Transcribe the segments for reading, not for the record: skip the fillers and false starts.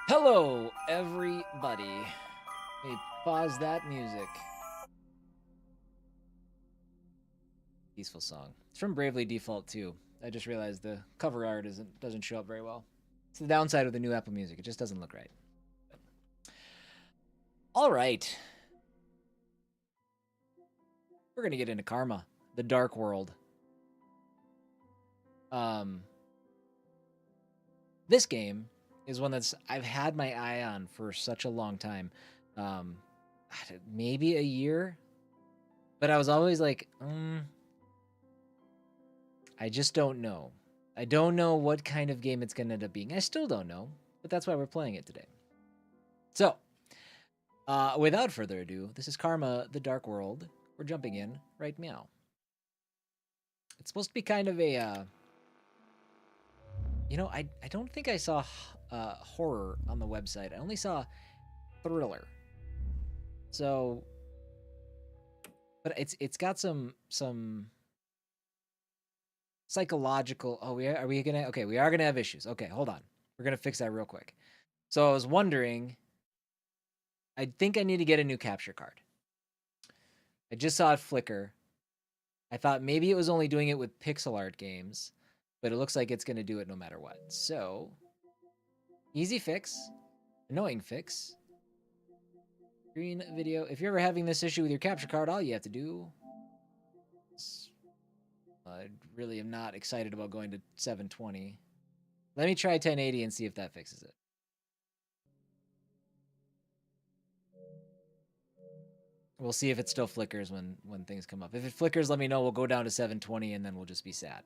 Hello, everybody. Let me pause that music. Peaceful song. It's from Bravely Default 2. I just realized the cover art doesn't show up very well. It's the downside of the new Apple Music. It just doesn't look right. All right. We're going to get into Karma, the Dark World. This game is one I've had my eye on for such a long time. Maybe a year. But I was always like, I just don't know. I don't know what kind of game it's going to end up being. I still don't know, but that's why we're playing it today. So, without further ado, this is Karma, the Dark World. We're jumping in right now. It's supposed to be kind of a, I don't think I saw horror on the website. I only saw thriller. So, but it's got some psychological. Oh, we are gonna have issues. Okay, hold on. We're gonna fix that real quick. So I was wondering. I think I need to get a new capture card. I just saw it flicker. I thought maybe it was only doing it with pixel art games, but it looks like it's gonna do it no matter what. So, easy fix, annoying fix. Green video. If you're ever having this issue with your capture card, all you have to do. I really am not excited about going to 720. Let me try 1080 and see if that fixes it. We'll see if it still flickers when things come up. If it flickers, let me know. We'll go down to 720 and then we'll just be sad.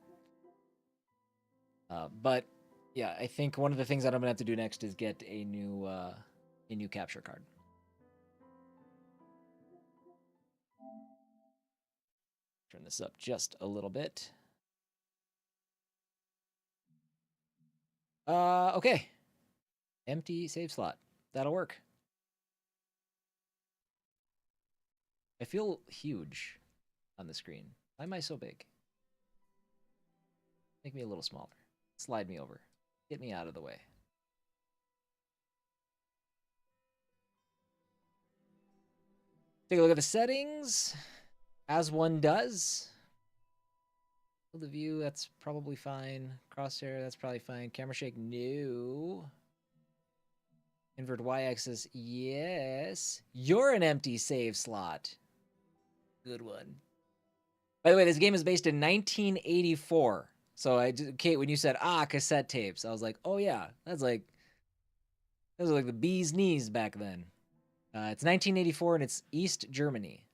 But yeah, I think one of the things that I'm gonna have to do next is get a new capture card. Turn this up just a little bit. Okay. Empty save slot. That'll work. I feel huge on the screen. Why am I so big? Make me a little smaller. Slide me over. Get me out of the way. Take a look at the settings. As one does. Field of view, that's probably fine. Crosshair, that's probably fine. Camera shake, no. Invert y-axis, yes. You're an empty save slot. Good one. By the way, this game is based in 1984. So Kate, when you said cassette tapes, I was like, oh yeah, those are like the bee's knees back then. It's 1984 and it's East Germany.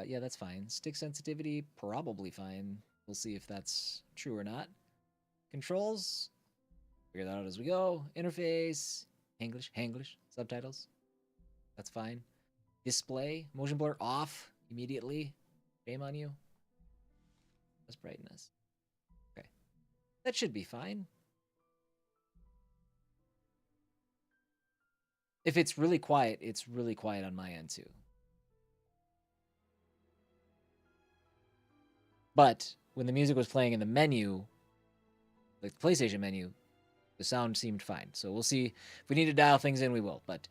Yeah, that's fine. Stick sensitivity, probably fine. We'll see if that's true or not. Controls, figure that out as we go. Interface, English, subtitles. That's fine. Display, motion blur off immediately. Shame on you. That's brightness. Okay. That should be fine. If it's really quiet on my end too. But when the music was playing in the menu, like the PlayStation menu, the sound seemed fine. So we'll see. If we need to dial things in, we will. But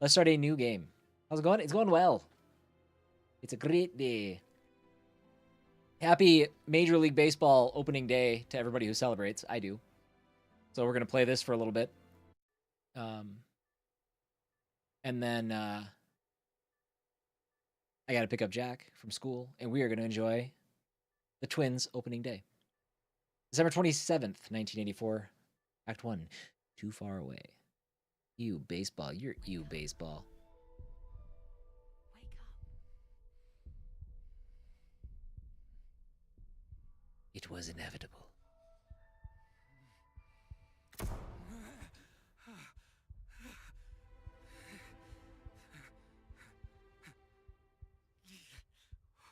let's start a new game. How's it going? It's going well. It's a great day. Happy Major League Baseball opening day to everybody who celebrates. I do. So we're going to play this for a little bit. And then I got to pick up Jack from school, and we are going to enjoy the Twins opening day. December 27th, 1984. Act 1. Too far away. You, baseball. You're you, baseball. Wake up. It was inevitable.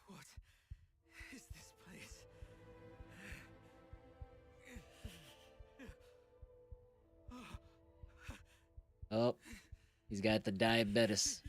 What is this place? Oh, he's got the diabetes.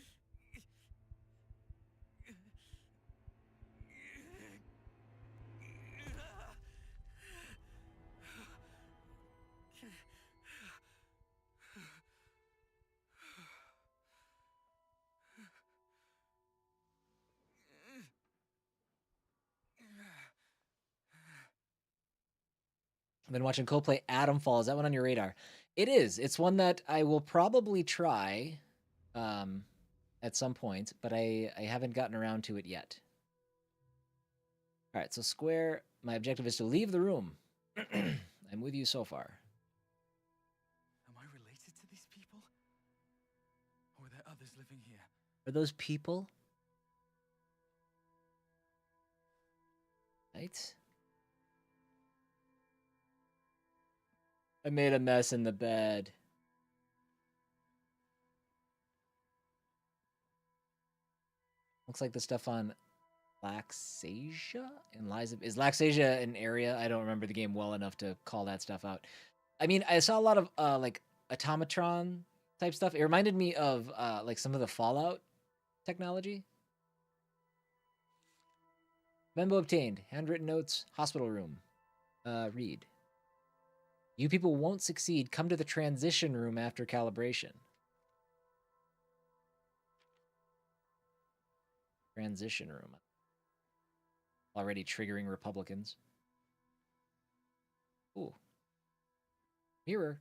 I've been watching Cole play Atom Fall. Is that one on your radar? It is. It's one that I will probably try at some point, but I haven't gotten around to it yet. All right, so Square, my objective is to leave the room. I'm with you so far. Am I related to these people? Or are there others living here? Are those people? Right? I made a mess in the bed. Looks like the stuff on Laxasia and Lies of, is Laxasia an area? I don't remember the game well enough to call that stuff out. I mean, I saw a lot of like automatron type stuff. It reminded me of like some of the Fallout technology. Memo obtained. Handwritten notes. Hospital room. Read. You people won't succeed. Come to the transition room after calibration. Transition room. Already triggering Republicans. Ooh. Mirror.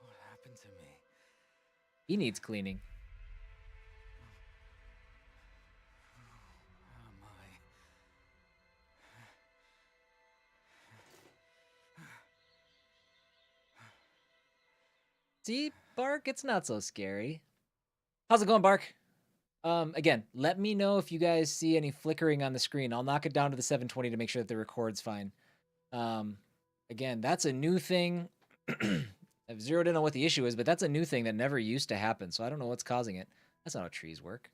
What happened to me? He needs cleaning. Who am I? See, Bark, it's not so scary. How's it going, Bark? Again, let me know if you guys see any flickering on the screen. I'll knock it down to the 720 to make sure that the record's fine. Again, that's a new thing. I've zeroed in on what the issue is, but that's a new thing that never used to happen, so I don't know what's causing it. That's not how trees work.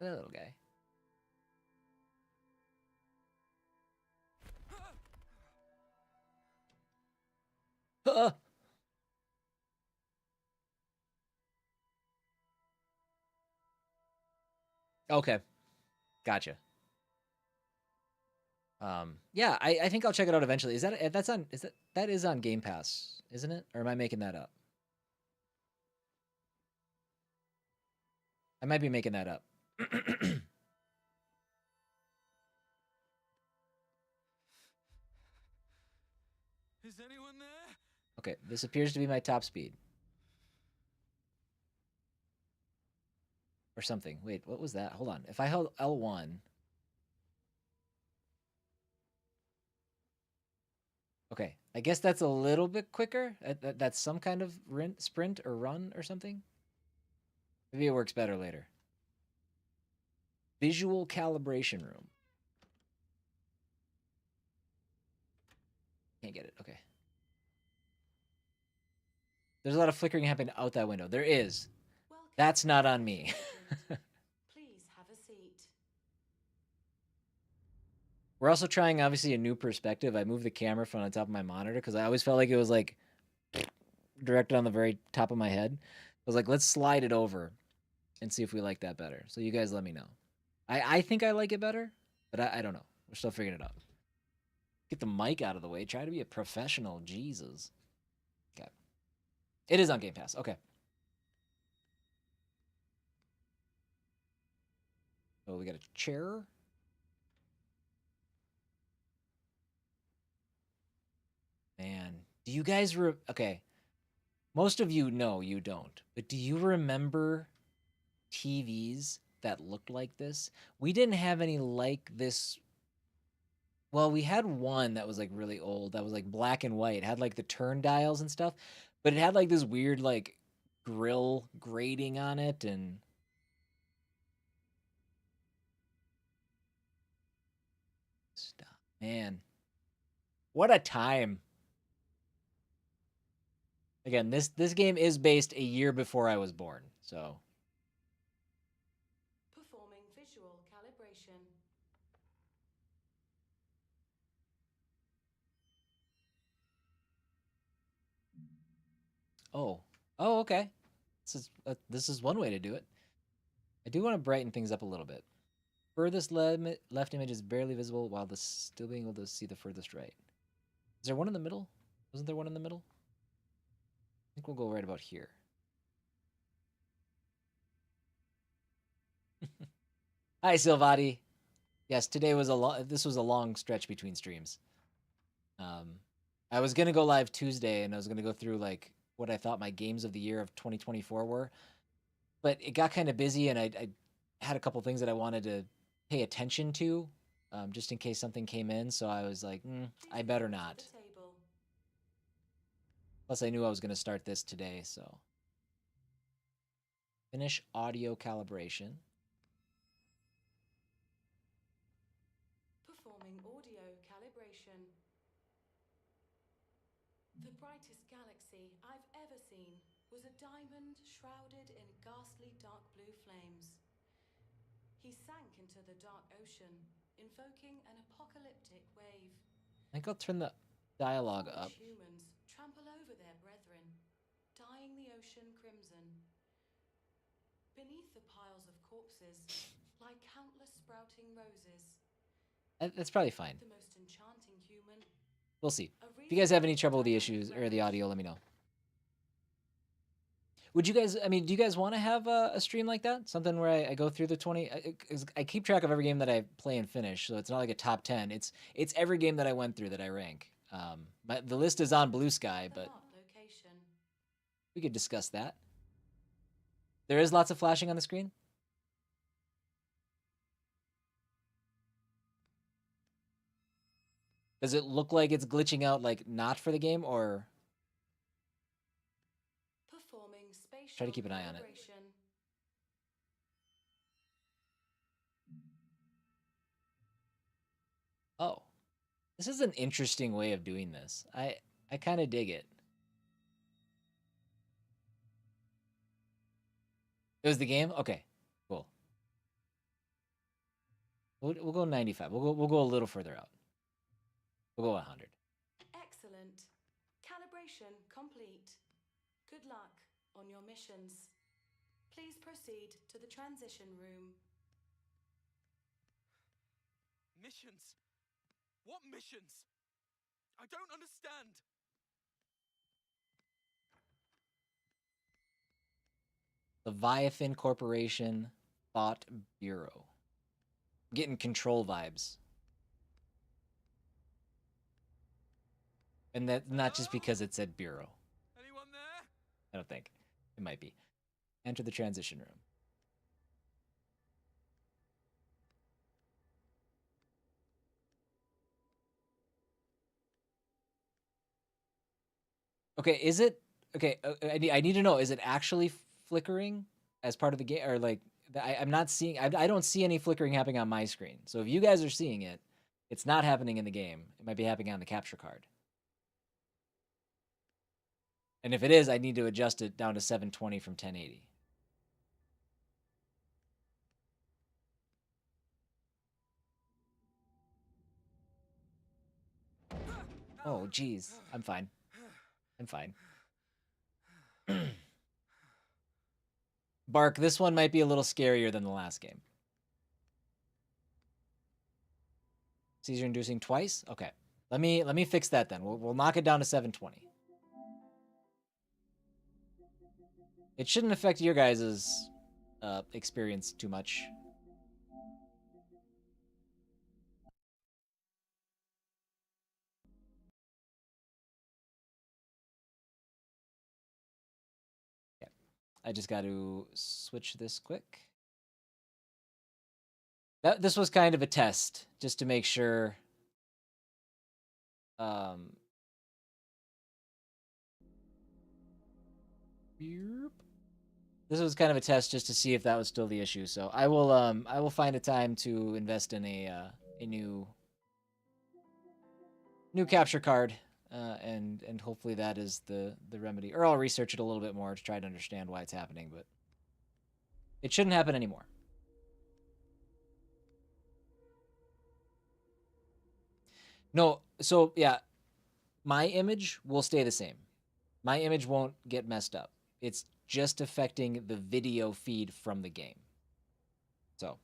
That little guy. Okay, gotcha. Yeah, I think I'll check it out eventually. Is that that's on? Is that is on Game Pass, isn't it? Or am I making that up? I might be making that up. Is anyone there? Okay, this appears to be my top speed. Or something. Wait, what was that? Hold on. If I held L1. Okay, I guess that's a little bit quicker. That's some kind of sprint or run or something. Maybe it works better later. Visual calibration room. Can't get it. Okay. There's a lot of flickering happening out that window. There is. That's not on me. Please have a seat. We're also trying, obviously, a new perspective. I moved the camera from on top of my monitor because I always felt like it was like directed on the very top of my head. I was like, let's slide it over and see if we like that better. So you guys let me know. I think I like it better, but I don't know. We're still figuring it out. Get the mic out of the way. Try to be a professional. Jesus. Okay. It is on Game Pass. Okay. Oh, we got a chair. Man, do you guys okay? Most of you know you don't, but do you remember TVs that looked like this? We didn't have any like this. Well, we had one that was like really old that was like black and white. It had like the turn dials and stuff, but it had like this weird like grill grating on it and stuff. Man, what a time. Again, this game is based a year before I was born, so Performing visual calibration. oh. Oh, okay. This is one way to do it. I do want to brighten things up a little bit. Furthest left image is barely visible while still being able to see the furthest right. Is there one in the middle? Wasn't there one in the middle? I think we'll go right about here. Hi, Silvati. Yes, today was this was a long stretch between streams. I was gonna go live Tuesday, and I was gonna go through like what I thought my games of the year of 2024 were, but it got kind of busy, and I had a couple things that I wanted to pay attention to, just in case something came in. So I was like, I better not. Plus, I knew I was gonna start this today, so finish audio calibration. Performing audio calibration. The brightest galaxy I've ever seen was a diamond shrouded in ghastly dark blue flames. He sank into the dark ocean, invoking an apocalyptic wave. I think I'll turn the dialogue up. Humans trample over their brethren, dyeing the ocean crimson. Beneath the piles of corpses lie countless sprouting roses. That's probably fine. The most enchanting human. We'll see. If you guys have any trouble with the issues or the audio, let me know. Would you guys, I mean, do you guys want to have a stream like that? Something where I go through the 20, I keep track of every game that I play and finish, so it's not like a top 10. It's every game that I went through that I rank. But the list is on Blue Sky, but we could discuss that. There is lots of flashing on the screen? Does it look like it's glitching out, like, not for the game, or... Try to keep an eye on it. Oh. This is an interesting way of doing this. I kind of dig it. It was the game? Okay, cool. We'll go 95. We'll go a little further out. We'll go 100. Excellent. Calibration complete. Good luck on your missions. Please proceed to the transition room. Missions? What missions? I don't understand. Leviathan Corporation Thought Bureau. I'm getting control vibes. And that's not just because it said bureau. Anyone there? I don't think. It might be. Enter the transition room. Okay, is it... Okay, I need to know, is it actually flickering as part of the game? Or, like, I'm not seeing... I don't see any flickering happening on my screen. So if you guys are seeing it, it's not happening in the game. It might be happening on the capture card. And if it is, I need to adjust it down to 720 from 1080. Oh, geez. I'm fine. I'm fine. Bark, this one might be a little scarier than the last game. Seizure inducing twice? Okay. Let me fix that then. We'll knock it down to 720. It shouldn't affect your guys' experience too much. Yeah. I just got to switch this quick. This was kind of a test, just to make sure. This was kind of a test just to see if that was still the issue. So I will find a time to invest in a new capture card, and hopefully that is the remedy. Or I'll research it a little bit more to try to understand why it's happening, but it shouldn't happen anymore. No, so yeah, my image will stay the same. My image won't get messed up. It's just affecting the video feed from the game. So,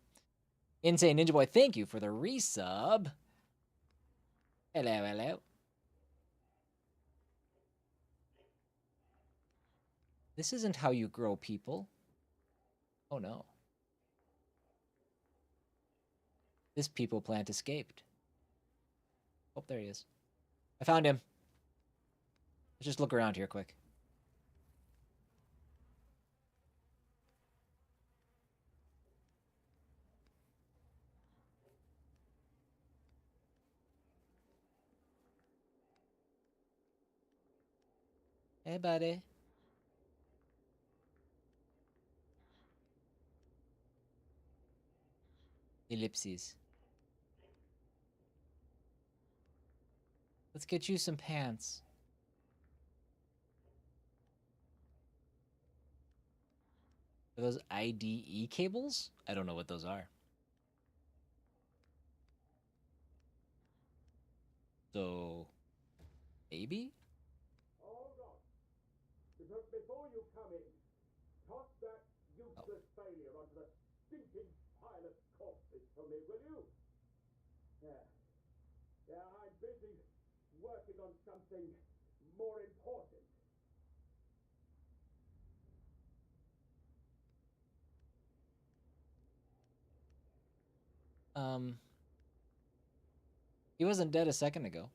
Insane Ninja Boy, thank you for the resub. Hello, hello. This isn't how you grow people. Oh no. This people plant escaped. Oh, there he is. I found him. Let's just look around here quick. Hey, buddy. Ellipses. Let's get you some pants. Are those IDE cables? I don't know what those are. So, maybe? Hold on. Because before you come in, toss that useless failure onto the stinking pile of corpses for me, will you? Yeah. Yeah, I'm busy working on something more important. He wasn't dead a second ago.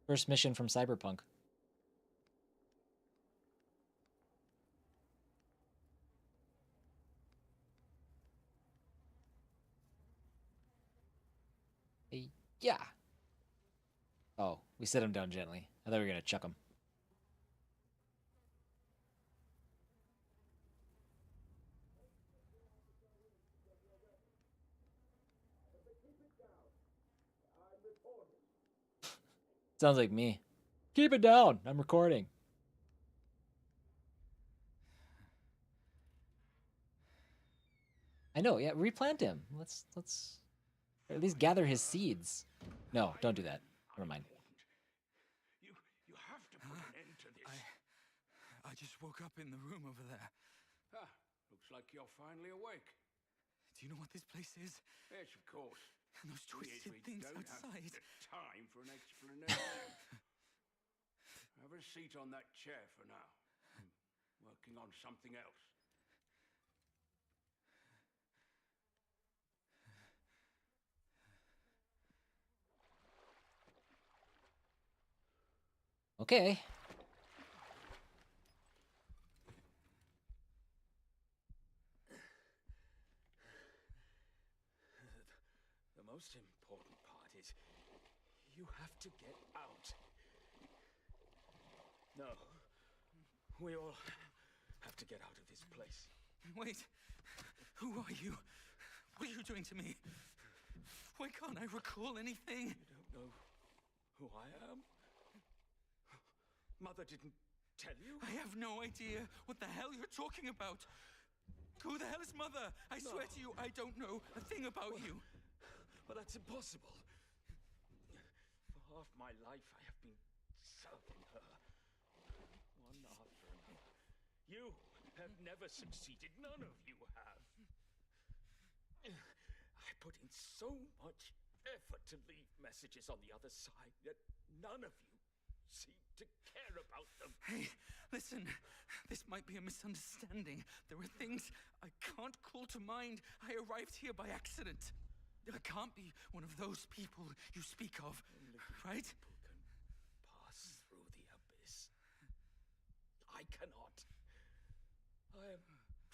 First mission from Cyberpunk. Hey, yeah. Oh, we set him down gently. I thought we were gonna chuck him. Sounds like me. Keep it down. I'm recording. I know. Yeah, replant him. Let's or at least gather his seeds. No, don't do that. Never mind. You have to put an end to this. I just woke up in the room over there. Ah, looks like you're finally awake. Do you know what this place is? Yes, of course. And those twisted We things don't outside. have the time for an explanation. Have a seat on that chair for now. I'm working on something else. Okay. The most important part is you have to get out. No. We all have to get out of this place. Wait. Who are you? What are you doing to me? Why can't I recall anything? You don't know who I am? Mother didn't tell you? I have no idea what the hell you're talking about. Who the hell is Mother? I swear to you, I don't know a thing about you. But that's impossible. For half my life, I have been serving her. One after another. You have never succeeded. None of you have. I put in so much effort to leave messages on the other side, yet none of you seem to care about them. Hey, listen. This might be a misunderstanding. There are things I can't call to mind. I arrived here by accident. I can't be one of those people you speak of, right? People can pass through the abyss. I cannot. I am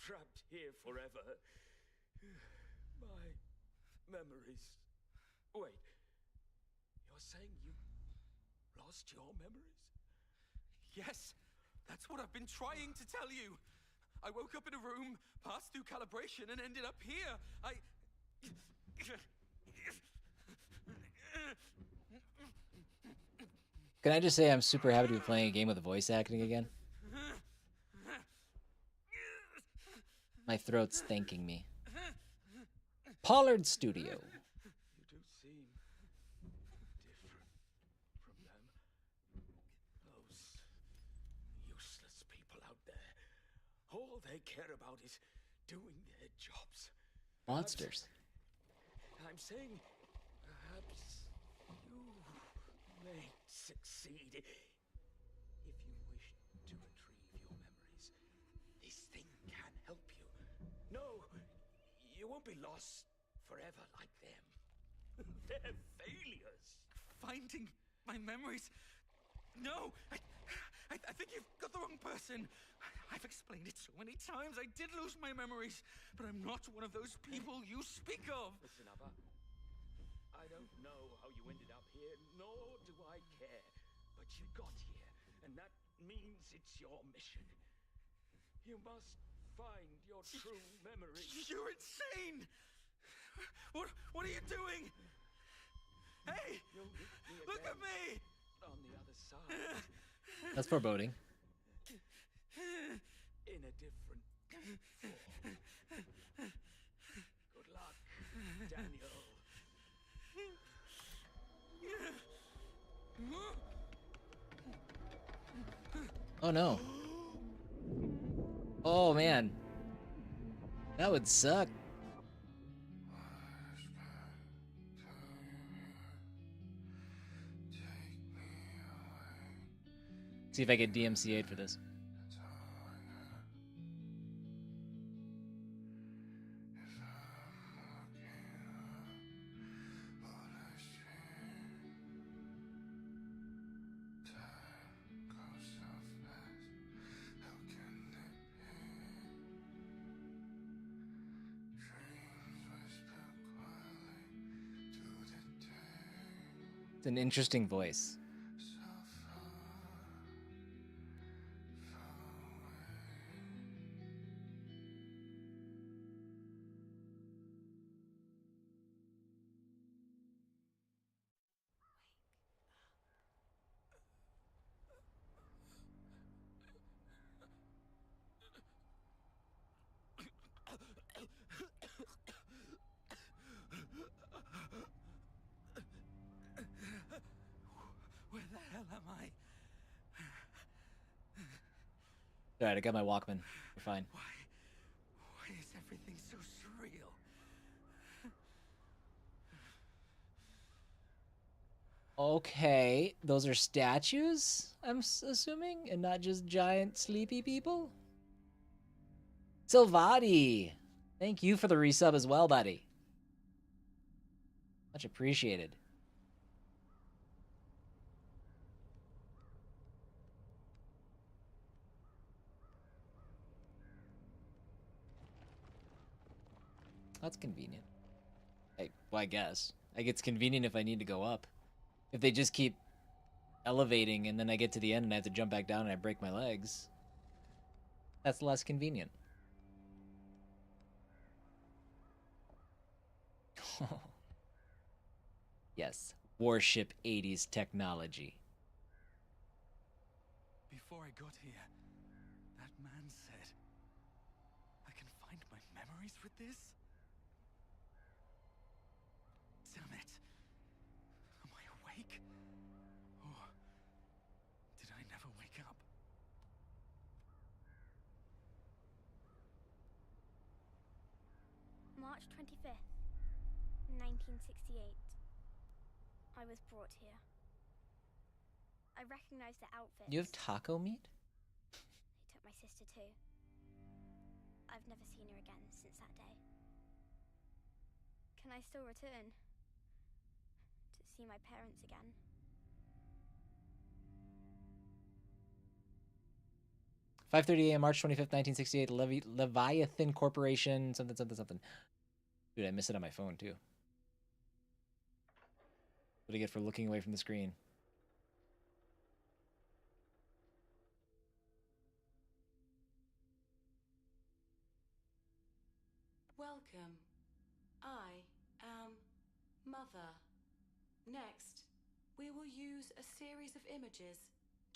trapped here forever. My memories. Wait. You're saying you lost your memories? Yes, that's what I've been trying to tell you. I woke up in a room, passed through calibration, and ended up here. Can I just say I'm super happy to be playing a game with voice acting again? My throat's thanking me. Pollard Studio. You do seem different from them. All they care about is doing their jobs. Monsters. I'm saying, perhaps you may succeed. If you wish to retrieve your memories, this thing can help you. No, you won't be lost forever like them. They're failures. Finding my memories? No! I think you've got the wrong person. I've explained it so many times. I did lose my memories, but I'm not one of those people you speak of. Listen, Abba. I don't know how you ended up here, nor do I care. But you got here, and that means it's your mission. You must find your true memories. You're insane! What are you doing? Hey! You'll meet me Look at again me! on the other side. That's foreboding. In a different form. Good luck, Daniel. Oh no. Oh man. That would suck. See if I get DMCA'd for this. It's an interesting voice. Where the hell am I? Alright, I got my Walkman. We're fine. Why is everything so surreal? Okay, those are statues, I'm assuming, and not just giant sleepy people? Silvati! Thank you for the resub as well, buddy. Much appreciated. That's convenient. Well, I guess. It's convenient if I need to go up. If they just keep elevating and then I get to the end and I have to jump back down and I break my legs, that's less convenient. Yes, warship 80s technology. Before I got here, that man said, I can find my memories with this? Damn it. Am I awake? Or did I never wake up? March 25th, 1968. I was brought here. I recognized the outfits. You have taco meat? They took my sister too. I've never seen her again since that day. Can I still return? To see my parents again? .5:30 a.m. March 25th, 1968. Leviathan Corporation. Something. Dude, I missed it on my phone too. What do I get for looking away from the screen? Welcome. I am Mother. Next, we will use a series of images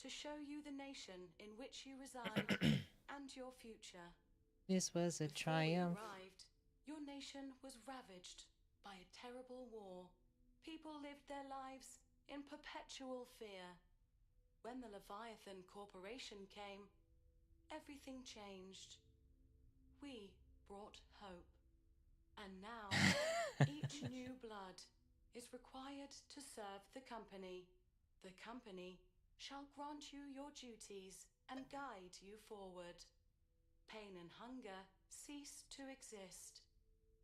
to show you the nation in which you reside and your future. This was a Before triumph. we arrived, your nation was ravaged by a terrible war. People lived their lives in perpetual fear. When the Leviathan Corporation came, everything changed. we brought hope. And now, each new blood is required to serve the company. The company shall grant you your duties and guide you forward. Pain and hunger cease to exist.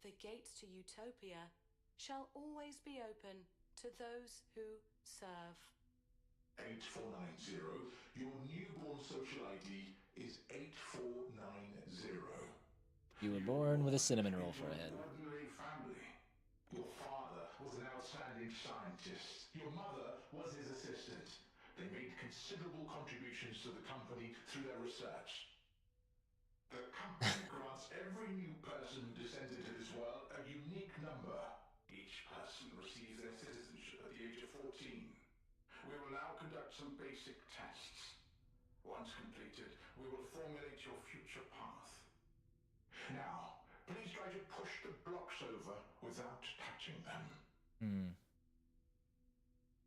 The gates to utopia shall always be open to those who serve. 8490. Your newborn social ID is 8490. You were born with a cinnamon roll for a head. Ordinary family. Your father was an outstanding scientist. Your mother was his assistant. They made considerable contributions to the company through their research. The company grants every new person who descends into this world a unique number. Each person receives their citizenship at the age of 14. We will now conduct some basic tests. Once completed, we will formulate your future path. Now, please try to push the blocks over without touching them.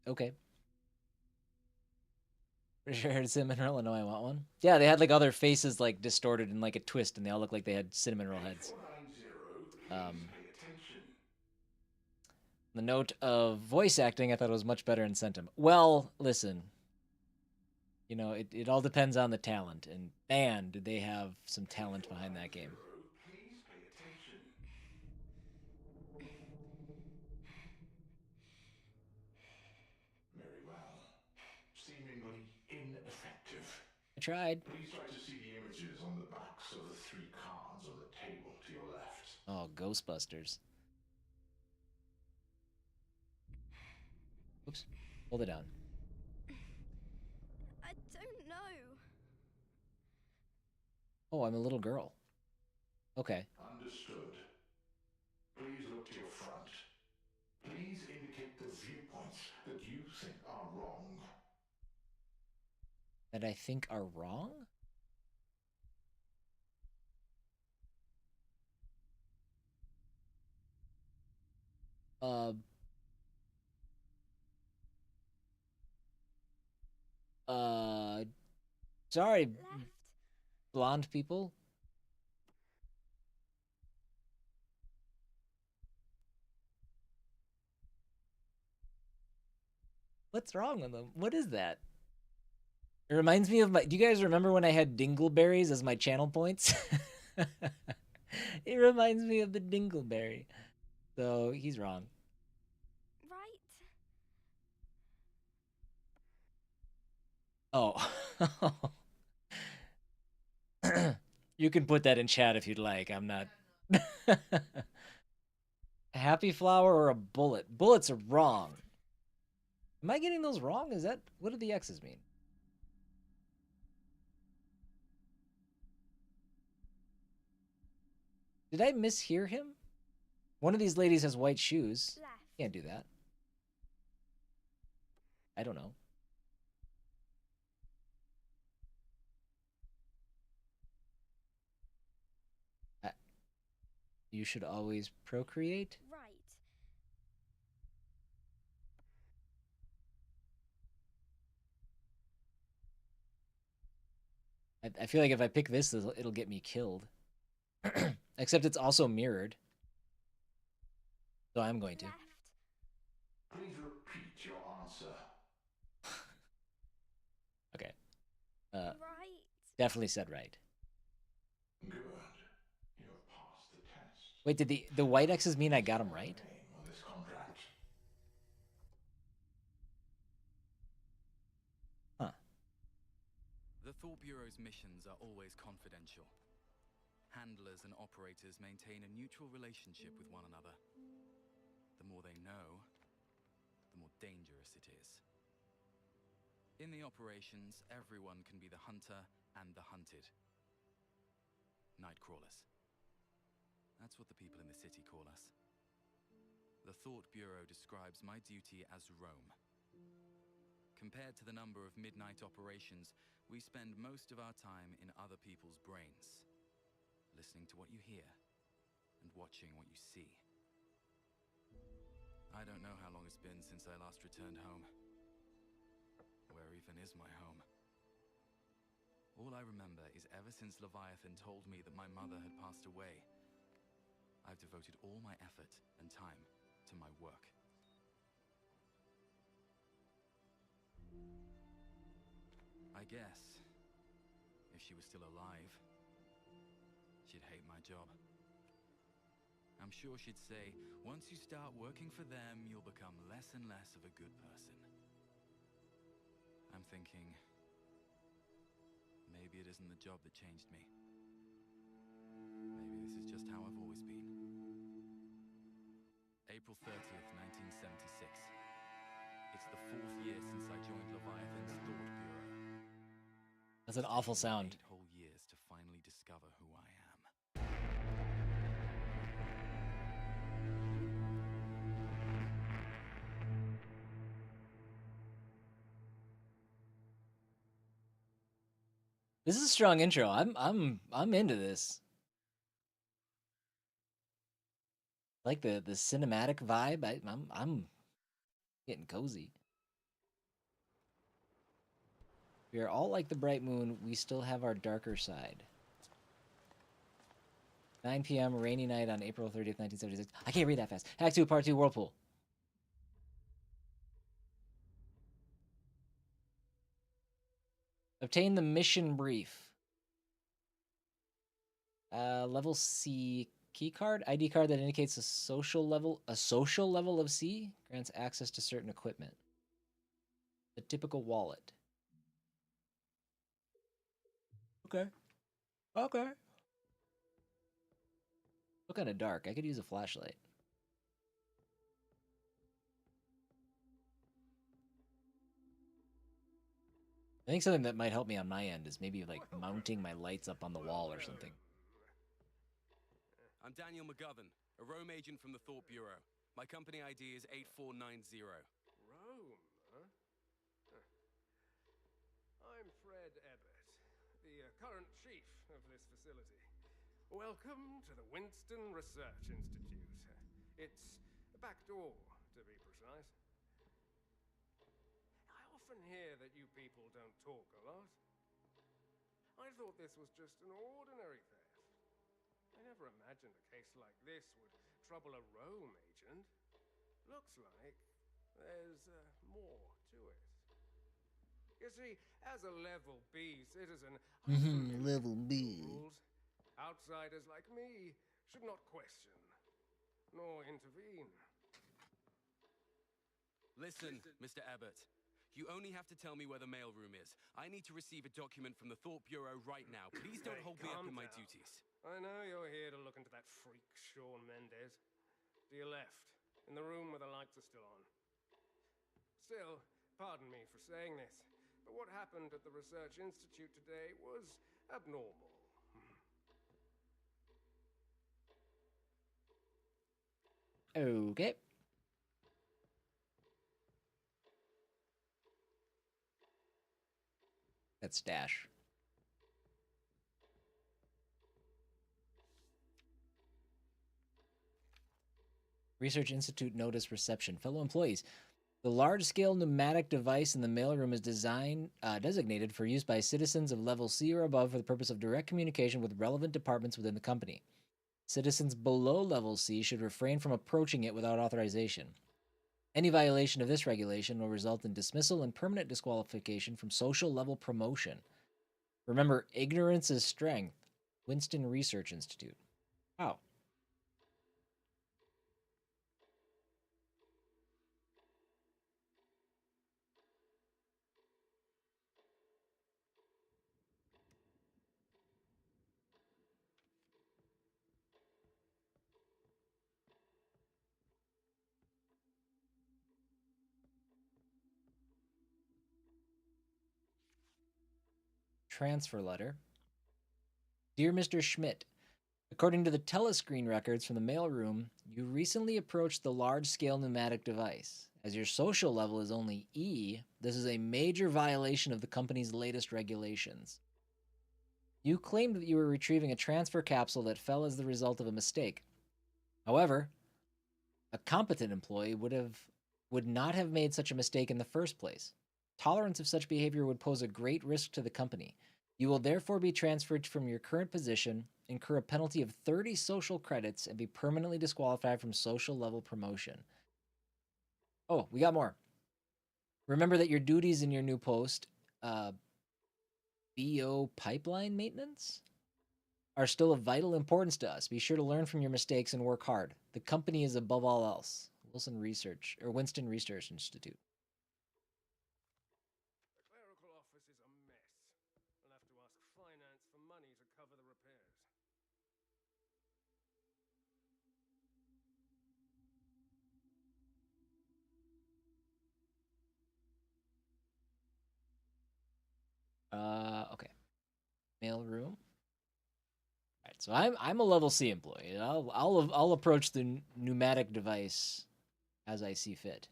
Okay. Pretty sure I heard cinnamon roll. I know I want one. Yeah, they had like other faces like distorted in like a twist, and they all look like they had cinnamon roll heads. 8490, please pay attention. The note of voice acting, I thought it was much better in Centum. Well, listen. You know, it all depends on the talent, and man, did they have some talent behind that game. Please pay attention. Very well. Seemingly ineffective. I tried. Please try to see the images on the backs of the 3 cards on the table to your left. Oh, Ghostbusters. Oops. Hold it down. I don't know. Oh, I'm a little girl. Okay. Understood. Please look to your front. Please indicate the viewpoints that you think are wrong. That I think are wrong? Sorry, Left. blonde people. What's wrong with them? What is that? It reminds me of my... Do you guys remember when I had dingleberries as my channel points? It reminds me of the dingleberry. So, he's wrong. Right. Oh. You can put that in chat if you'd like. I'm not... A happy flower or a bullet? Bullets are wrong. Am I getting those wrong? Is that... What do the X's mean? Did I mishear him? One of these ladies has white shoes. Left. Can't do that. I don't know. You should always procreate? Right. I feel like if I pick this, it'll get me killed. Except it's also mirrored. So I'm going to. Left. Please repeat your answer. Okay. Right. Definitely said right. Good. You have passed the test. Wait, did the white X's mean I got them right? Name on this contract. Huh. The Thought Bureau's missions are always confidential. Handlers and operators maintain a neutral relationship with one another. The more they know, the more dangerous it is. In the operations, everyone can be the hunter and the hunted. Nightcrawlers. That's what the people in the city call us. The Thought Bureau describes my duty as roam. Compared to the number of midnight operations, we spend most of our time in other people's brains, listening to what you hear and watching what you see. I don't know how long it's been since I last returned home. Where even is my home? All I remember is ever since Leviathan told me that my mother had passed away, I've devoted all my effort and time to my work. I guess, if she was still alive, she'd hate my job. I'm sure she'd say, once you start working for them, you'll become less and less of a good person. I'm thinking, maybe it isn't the job that changed me. Maybe this is just how I've always been. April 30th, 1976. It's the 4th year since I joined Leviathan's Thought Bureau. That's an awful sound. 8 whole years to finally discover who I am. This is a strong intro. I'm into this. Like the cinematic vibe. I'm getting cozy. We are all like the bright moon. We still have our darker side. 9 p.m. rainy night on April 30th, 1976. I can't read that fast. Act 2, Part 2, Whirlpool. Obtain the mission brief. Level C key card, ID card that indicates a social level of C grants access to certain equipment. The typical wallet. Okay. Look kind of dark. I could use a flashlight. I think something that might help me on my end is maybe like mounting my lights up on the wall or something. I'm Daniel McGovern, a Roam agent from the Thought Bureau. My company ID is 8490. Rome, huh? I'm Fred Ebbett, the current chief of this facility. Welcome to the Winston Research Institute. It's a back door, to be precise. I often hear that you people don't talk a lot. I thought this was just an ordinary theft. I never imagined a case like this would trouble a Roam agent. Looks like there's more to it. You see, as a level B citizen, Level B. rules. Outsiders like me should not question nor intervene. Listen, Mr. Abbott. You only have to tell me where the mailroom is. I need to receive a document from the Thought Bureau right now. Please don't Hey, hold me up in calm my down. duties. I know you're here to look into that freak Sean Mendez. To your left, in the room where the lights are still on. Still, pardon me for saying this, but what happened at the Research Institute today was abnormal. Okay. That's Dash. Research Institute notice reception. Fellow employees, the large-scale pneumatic device in the mailroom is designated for use by citizens of level C or above for the purpose of direct communication with relevant departments within the company. Citizens below level C should refrain from approaching it without authorization. Any violation of this regulation will result in dismissal and permanent disqualification from social level promotion. Remember, ignorance is strength. Winston Research Institute. Wow. Transfer letter. Dear Mr. Schmidt, according to the telescreen records from the mailroom, you recently approached the large-scale pneumatic device. As your social level is only E, this is a major violation of the company's latest regulations. You claimed that you were retrieving a transfer capsule that fell as the result of a mistake. However, a competent employee would not have made such a mistake in the first place. Tolerance of such behavior would pose a great risk to the company. You will therefore be transferred from your current position, incur a penalty of 30 social credits, and be permanently disqualified from social level promotion. Oh, we got more. Remember that your duties in your new post, BO pipeline maintenance, are still of vital importance to us. Be sure to learn from your mistakes and work hard. The company is above all else. Winston Research Institute. The clerical office is a mess. I'll have to ask finance for money to cover the repairs. Okay. Mail room. All right, so I'm a level C employee. I'll approach the pneumatic device as I see fit.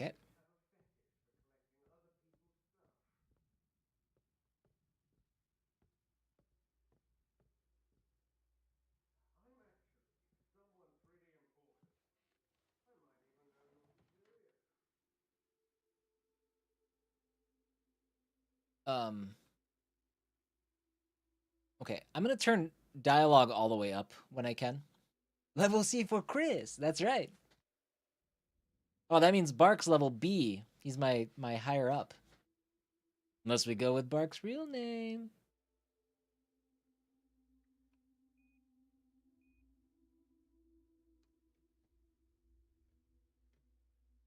Okay. I'm actually someone pretty important. I might even know your superior. Okay, I'm gonna turn dialogue all the way up when I can. Level C for Chris. That's right. Oh, that means Bark's level B. He's my higher up. Unless we go with Bark's real name.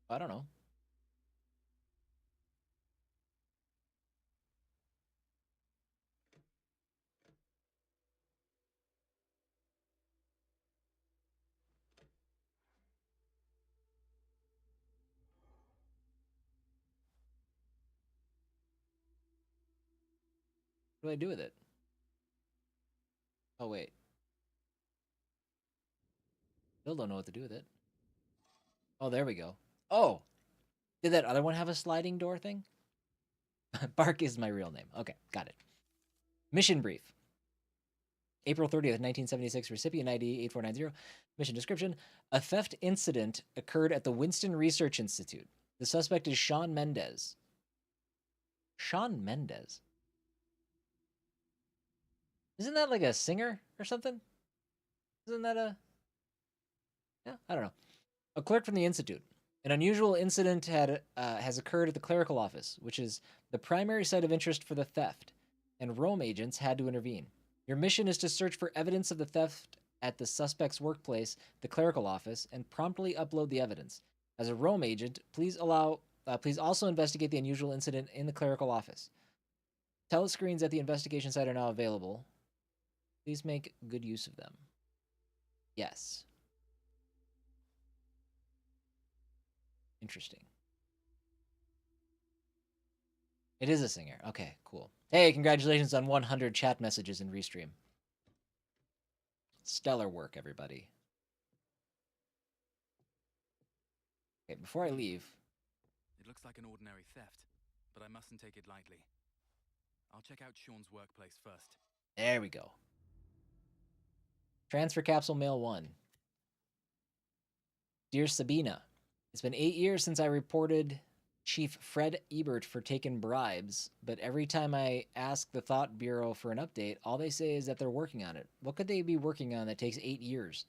I don't know. What do I do with it? Oh, wait. Still don't know what to do with it. Oh, there we go. Oh, did that other one have a sliding door thing? Bark is my real name. Okay, got it. Mission brief. April 30th, 1976, recipient ID 8490. Mission description. A theft incident occurred at the Winston Research Institute. The suspect is Sean Mendez. Sean Mendez? Isn't that like a singer or something? Isn't that a... Yeah, I don't know. A clerk from the Institute. An unusual incident has occurred at the clerical office, which is the primary site of interest for the theft, and Roam agents had to intervene. Your mission is to search for evidence of the theft at the suspect's workplace, the clerical office, and promptly upload the evidence. As a Roam agent, please also investigate the unusual incident in the clerical office. Telescreens at the investigation site are now available. Please make good use of them. Yes. Interesting. It is a singer. Okay, cool. Hey, congratulations on 100 chat messages in Restream. Stellar work, everybody. Okay, before I leave... It looks like an ordinary theft, but I mustn't take it lightly. I'll check out Sean's workplace first. There we go. Transfer capsule mail 1. Dear Sabina, it's been 8 years since I reported Chief Fred Ebert for taking bribes, but every time I ask the Thought Bureau for an update, all they say is that they're working on it. What could they be working on that takes 8 years?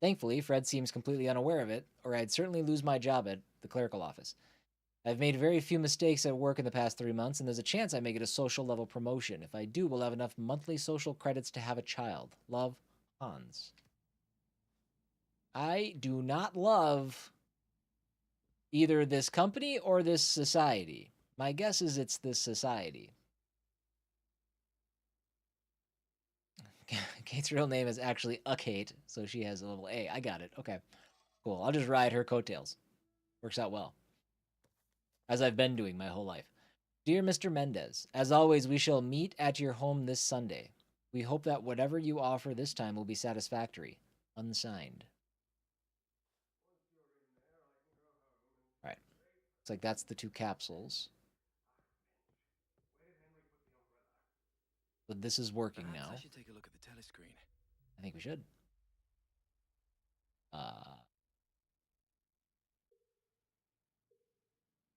Thankfully, Fred seems completely unaware of it, or I'd certainly lose my job at the clerical office. I've made very few mistakes at work in the past 3 months, and there's a chance I may get a social level promotion. If I do, we'll have enough monthly social credits to have a child. Love, Hans. I do not love either this company or this society. My guess is it's this society. Kate's real name is actually Kate, so she has a level A. I got it. Okay, cool. I'll just ride her coattails. Works out well. As I've been doing my whole life. Dear Mr. Mendez, as always, we shall meet at your home this Sunday. We hope that whatever you offer this time will be satisfactory. Unsigned. All right. Looks like that's the 2 capsules. But this is working Perhaps now. I should take a look at the telescreen. I think we should.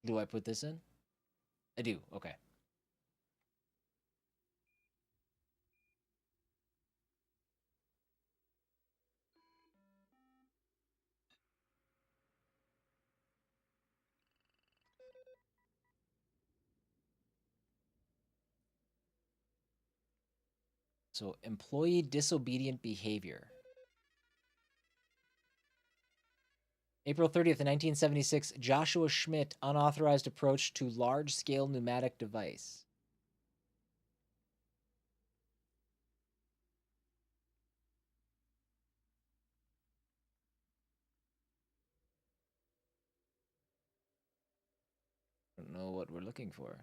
Do I put this in? I do. Okay. So, employee disobedient behavior. April 30th, 1976, Joshua Schmidt, unauthorized approach to large-scale pneumatic device. Don't know what we're looking for.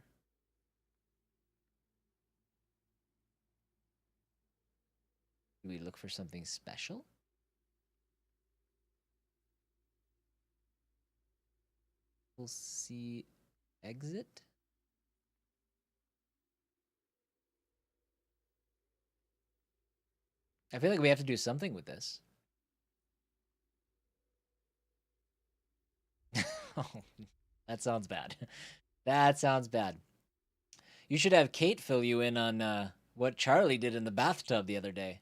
Do we look for something special? We'll see exit. I feel like we have to do something with this. Oh, that sounds bad. That sounds bad. You should have Kate fill you in on what Charlie did in the bathtub the other day.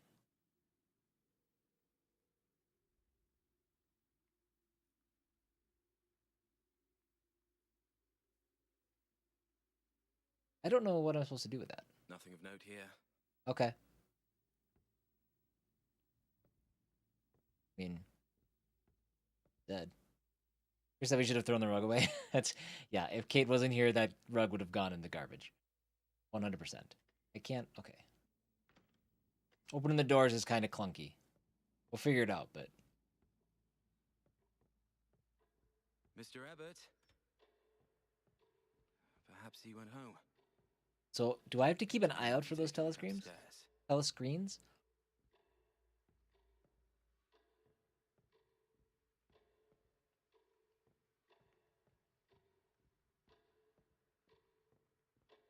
I don't know what I'm supposed to do with that. Nothing of note here. Okay. I mean, dead. Chris said we should have thrown the rug away. That's yeah. If Kate wasn't here, that rug would have gone in the garbage. 100%. I can't. Okay. Opening the doors is kind of clunky. We'll figure it out, but Mr. Abbott? Perhaps he went home. so do I have to keep an eye out for those telescreens? Upstairs. Telescreens?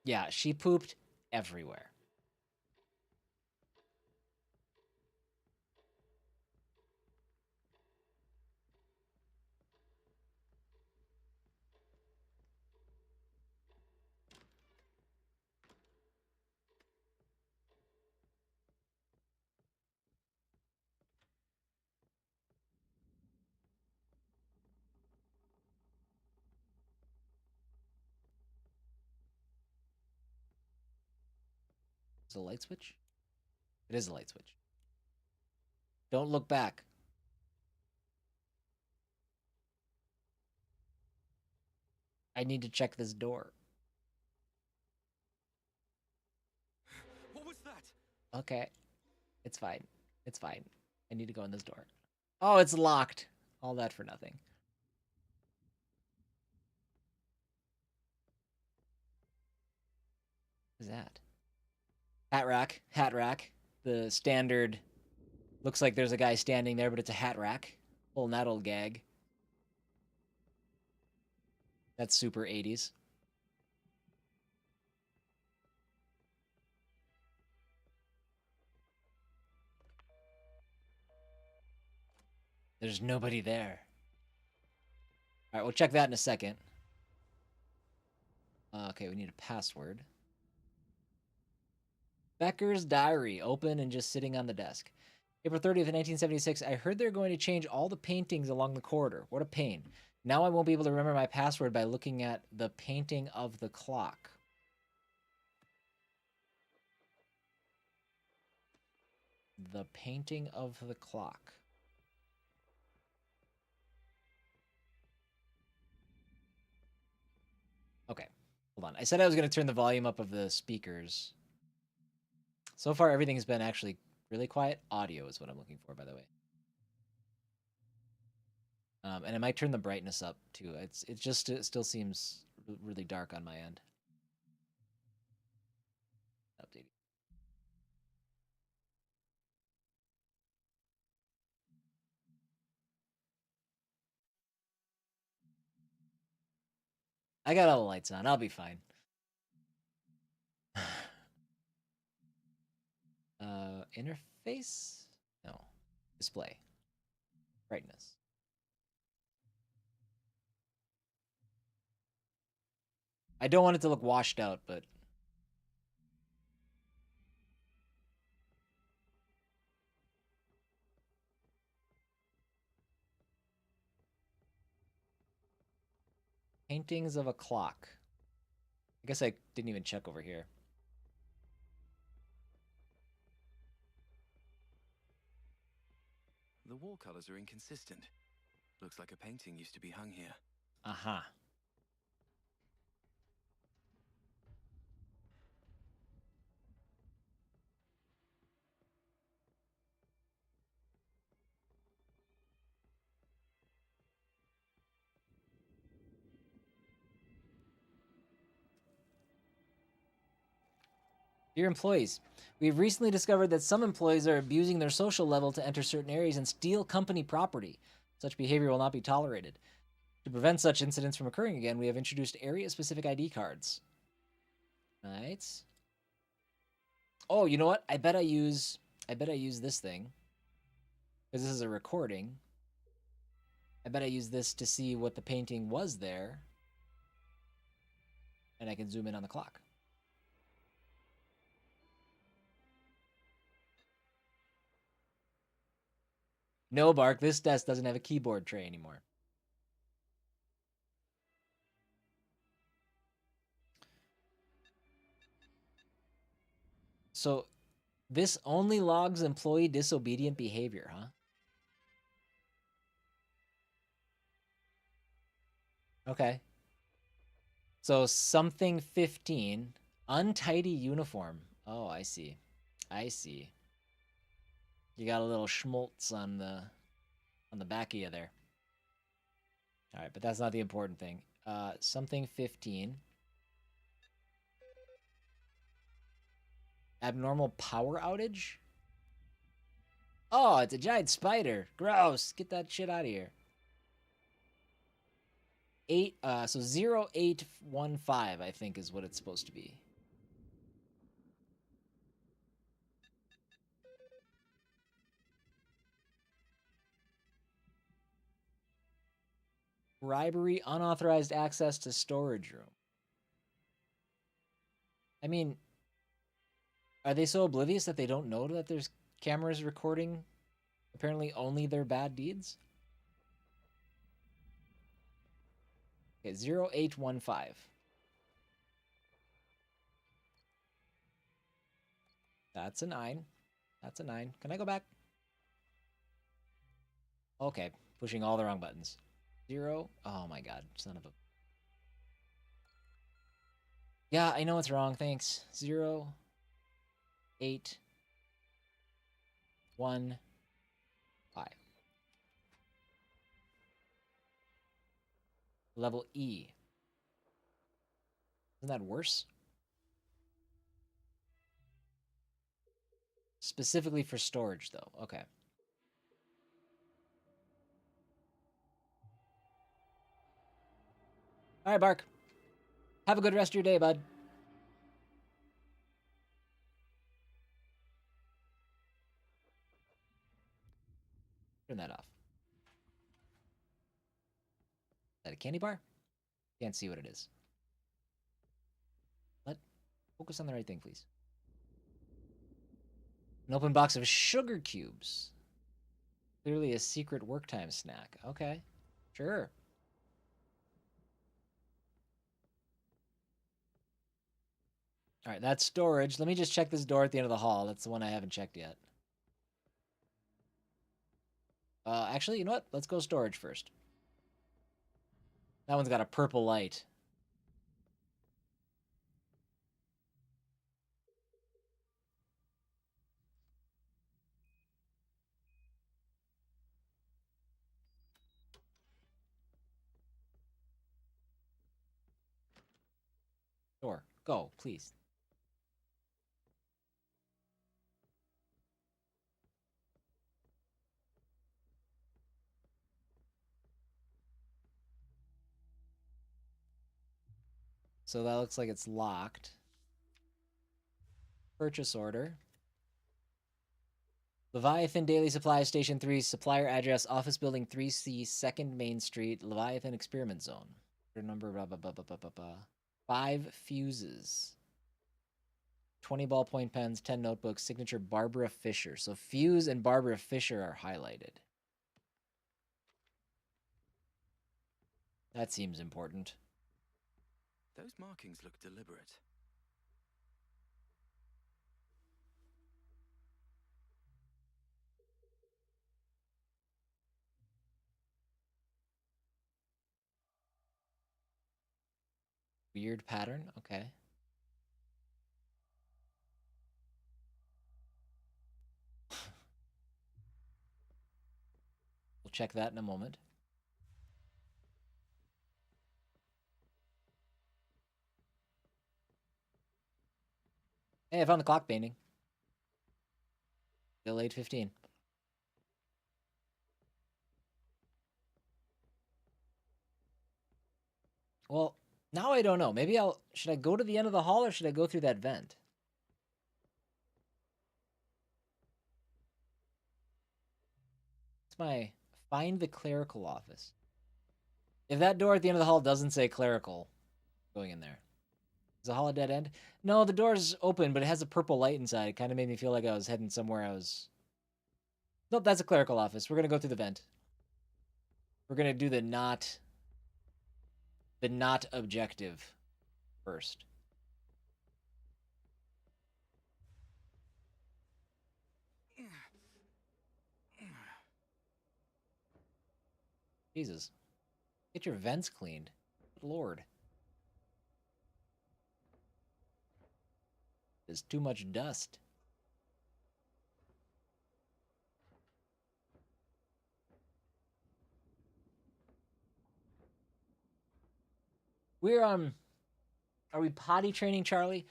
Yeah, she pooped everywhere. Is it a light switch? It is a light switch. Don't look back. I need to check this door. What was that? Okay. It's fine. It's fine. I need to go in this door. Oh, it's locked. All that for nothing. What is that? Hat rack. Hat rack. The standard. Looks like there's a guy standing there, but it's a hat rack. Pulling that old gag. That's super 80s. There's nobody there. All right, we'll check that in a second. Okay, we need a password. Becker's diary, open and just sitting on the desk. April 30th, 1976. I heard they're going to change all the paintings along the corridor. What a pain. Now I won't be able to remember my password by looking at the painting of the clock. The painting of the clock. Okay, hold on. I said I was going to turn the volume up of the speakers. So far, everything's been actually really quiet. Audio is what I'm looking for, by the way. And I might turn the brightness up too. It still seems really dark on my end. Update. I got all the lights on. I'll be fine. Interface? No. Display. Brightness. I don't want it to look washed out, but... Paintings of a clock. I guess I didn't even check over here. The wall colors are inconsistent. Looks like a painting used to be hung here. Uh-huh. Dear employees, we have recently discovered that some employees are abusing their social level to enter certain areas and steal company property. Such behavior will not be tolerated. To prevent such incidents from occurring again, we have introduced area-specific ID cards. Right. Oh, you know what? I bet I use this thing. Because this is a recording. I bet I use this to see what the painting was there. And I can zoom in on the clock. No, Bark, this desk doesn't have a keyboard tray anymore. So, this only logs employee disobedient behavior, huh? Okay. So, something 15. Untidy uniform. Oh, I see. I see. You got a little schmaltz on the back of you there. All right, but that's not the important thing. Something 15. Abnormal power outage? Oh, it's a giant spider. Gross. Get that shit out of here. 0815, I think is what it's supposed to be. Bribery, unauthorized access to storage room. I mean, are they so oblivious that they don't know that there's cameras recording apparently only their bad deeds? Okay, 0815. That's a 9. That's a 9. Can I go back? Okay, pushing all the wrong buttons. 0. Oh my god, son of a... Yeah, I know it's wrong, thanks. 0, 8, 1, 5. Level E. Isn't that worse? Specifically for storage, though. Okay. All right, Bark. Have a good rest of your day, bud. Turn that off. Is that a candy bar? Can't see what it is. Focus on the right thing, please. An open box of sugar cubes. Clearly a secret work time snack. Okay. Sure. All right, that's storage. Let me just check this door at the end of the hall. That's the one I haven't checked yet. Actually, you know what? Let's go storage first. That one's got a purple light. Door. Go, please. So that looks like it's locked. Purchase order. Leviathan Daily Supply, Station 3, supplier address, office building 3C, 2nd Main Street, Leviathan Experiment Zone. Number, blah, blah, blah, blah, blah, blah, blah. 5 fuses. 20 ballpoint pens, 10 notebooks, signature Barbara Fisher. So Fuse and Barbara Fisher are highlighted. That seems important. Those markings look deliberate. Weird pattern, okay. We'll check that in a moment. Hey, I found the clock painting. Still 8:15. Well, now I don't know. Maybe should I go to the end of the hall or should I go through that vent? It's my find the clerical office. If that door at the end of the hall doesn't say clerical, going in there. Is the hall a dead end? No, the door's open, but it has a purple light inside. It kind of made me feel like I was heading somewhere I was... Nope, that's a clerical office. We're going to go through the vent. We're going to do the not objective first. Jesus. Get your vents cleaned. Good Lord. There's too much dust. We're are we potty training Charlie?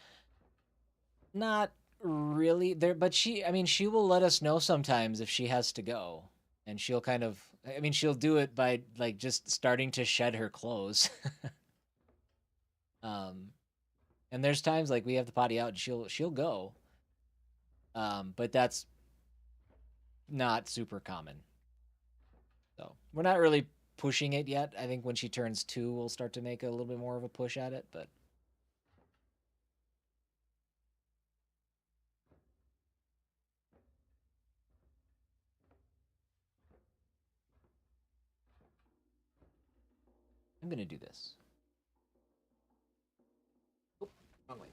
Not really. There, but she will let us know sometimes if she has to go. And she'll kind of, she'll do it by like just starting to shed her clothes. And there's times like we have the potty out and she'll go. But that's not super common. So we're not really pushing it yet. I think when she turns 2, we'll start to make a little bit more of a push at it, but I'm gonna do this. Oh, wrong way.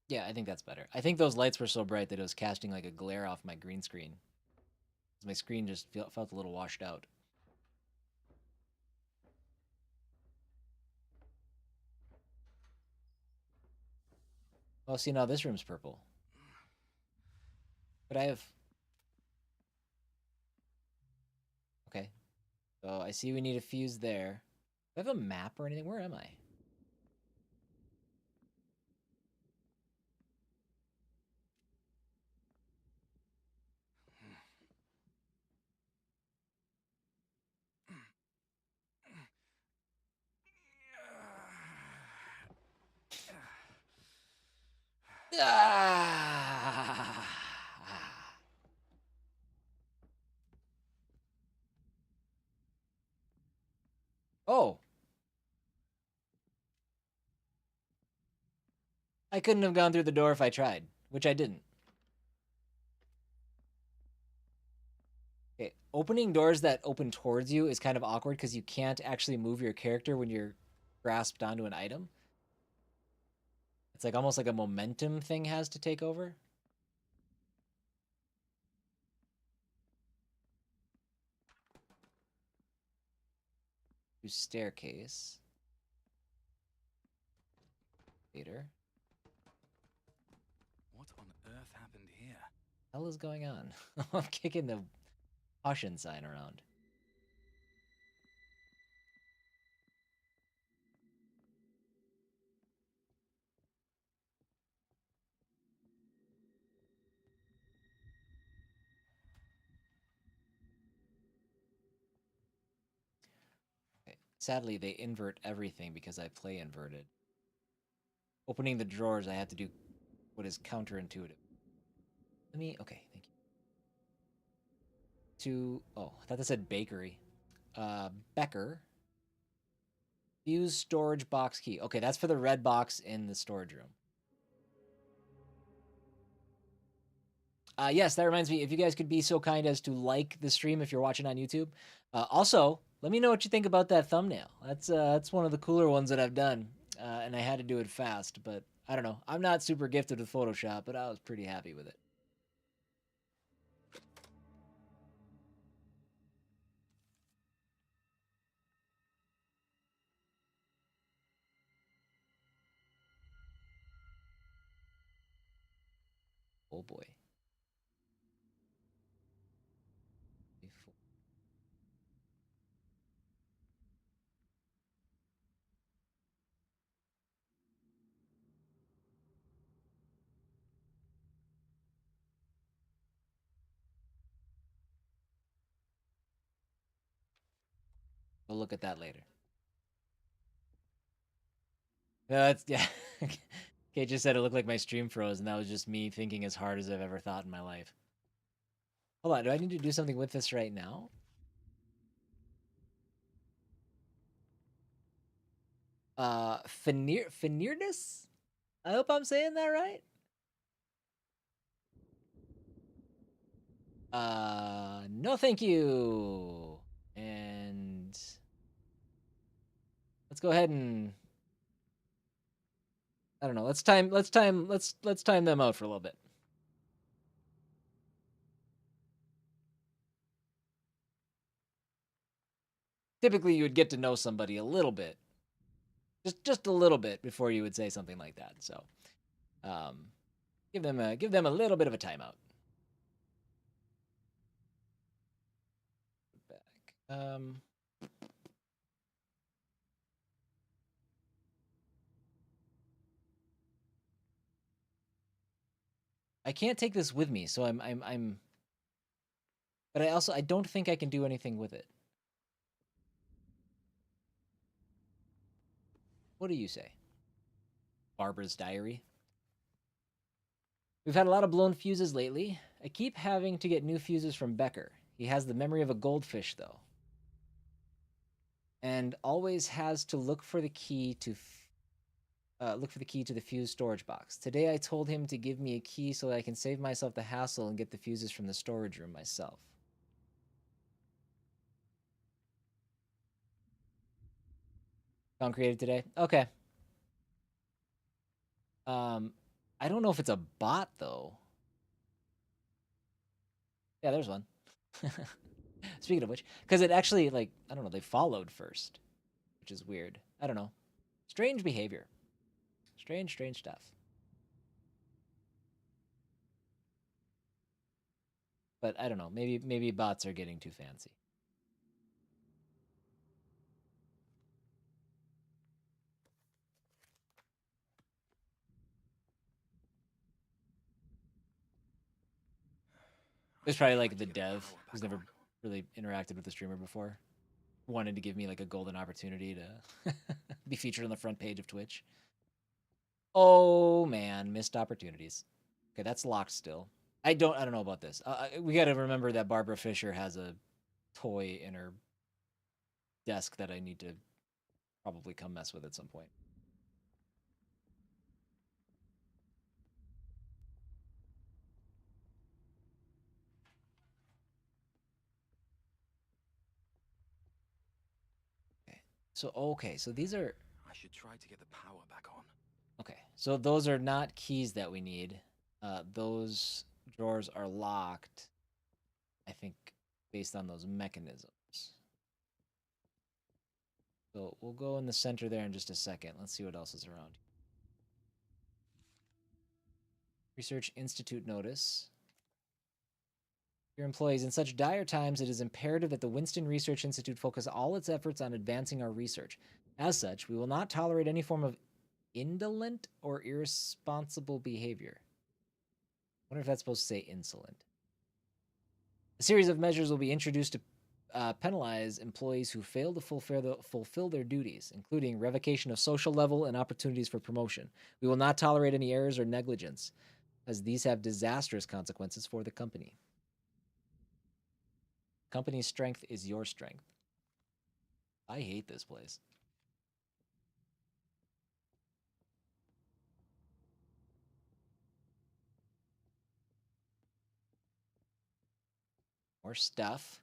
Yeah, I think that's better. I think those lights were so bright that it was casting like a glare off my green screen. My screen just felt a little washed out. Oh, see, now this room's purple. But I have... Okay. So I see we need a fuse there. Do I have a map or anything? Where am I? Ah! Oh! I couldn't have gone through the door if I tried, which I didn't. Okay, opening doors that open towards you is kind of awkward because you can't actually move your character when you're grasped onto an item. It's like almost like a momentum thing has to take over. Staircase. Later. What on earth happened here? Hell is going on? I'm kicking the caution sign around. sadly, they invert everything because I play inverted. Opening the drawers, I have to do what is counterintuitive. Okay, thank you. Oh, I thought that said bakery. Becker. Fuse storage box key. Okay, that's for the red box in the storage room. Yes, that reminds me, if you guys could be so kind as to like the stream if you're watching on YouTube. Also, let me know what you think about that thumbnail. That's one of the cooler ones that I've done, and I had to do it fast, but I don't know. I'm not super gifted with Photoshop, but I was pretty happy with it. Oh boy. We'll look at that later. Yeah. Kate just said it looked like my stream froze, and that was just me thinking as hard as I've ever thought in my life. Hold on, do I need to do something with this right now? Veneerdus? I hope I'm saying that right. No thank you. And let's go ahead and I don't know. Let's time them out for a little bit. Typically you would get to know somebody a little bit. Just a little bit before you would say something like that. So give them a little bit of a timeout. Back. I can't take this with me, so I'm but I don't think I can do anything with it. What do you say? Barbara's diary. We've had a lot of blown fuses lately. I keep having to get new fuses from Becker. He has the memory of a goldfish, though. And always has to look for the key to the fuse storage box. Today I told him to give me a key so that I can save myself the hassle and get the fuses from the storage room myself. Found created today? Okay. I don't know if it's a bot, though. Yeah, there's one. Speaking of which, because it actually, like, I don't know, they followed first, which is weird. I don't know. Strange behavior. Strange stuff. But I don't know. Maybe bots are getting too fancy. It's probably like the dev who's never really interacted with the streamer before. Wanted to give me like a golden opportunity to be featured on the front page of Twitch. Oh man, missed opportunities. Okay, that's locked still. I don't know about this. We got to remember that Barbara Fisher has a toy in her desk that I need to probably come mess with at some point. So these are... I should try to get the power back on. Okay, so those are not keys that we need. Those drawers are locked, I think, based on those mechanisms. So we'll go in the center there in just a second. Let's see what else is around. Research Institute notice. Dear employees, in such dire times, it is imperative that the Winston Research Institute focus all its efforts on advancing our research. As such, we will not tolerate any form of indolent or irresponsible behavior. I wonder if that's supposed to say insolent. A series of measures will be introduced to penalize employees who fail to fulfill their duties, including revocation of social level and opportunities for promotion. We will not tolerate any errors or negligence, as these have disastrous consequences for the company. Company's strength is your strength. I hate this place. More stuff.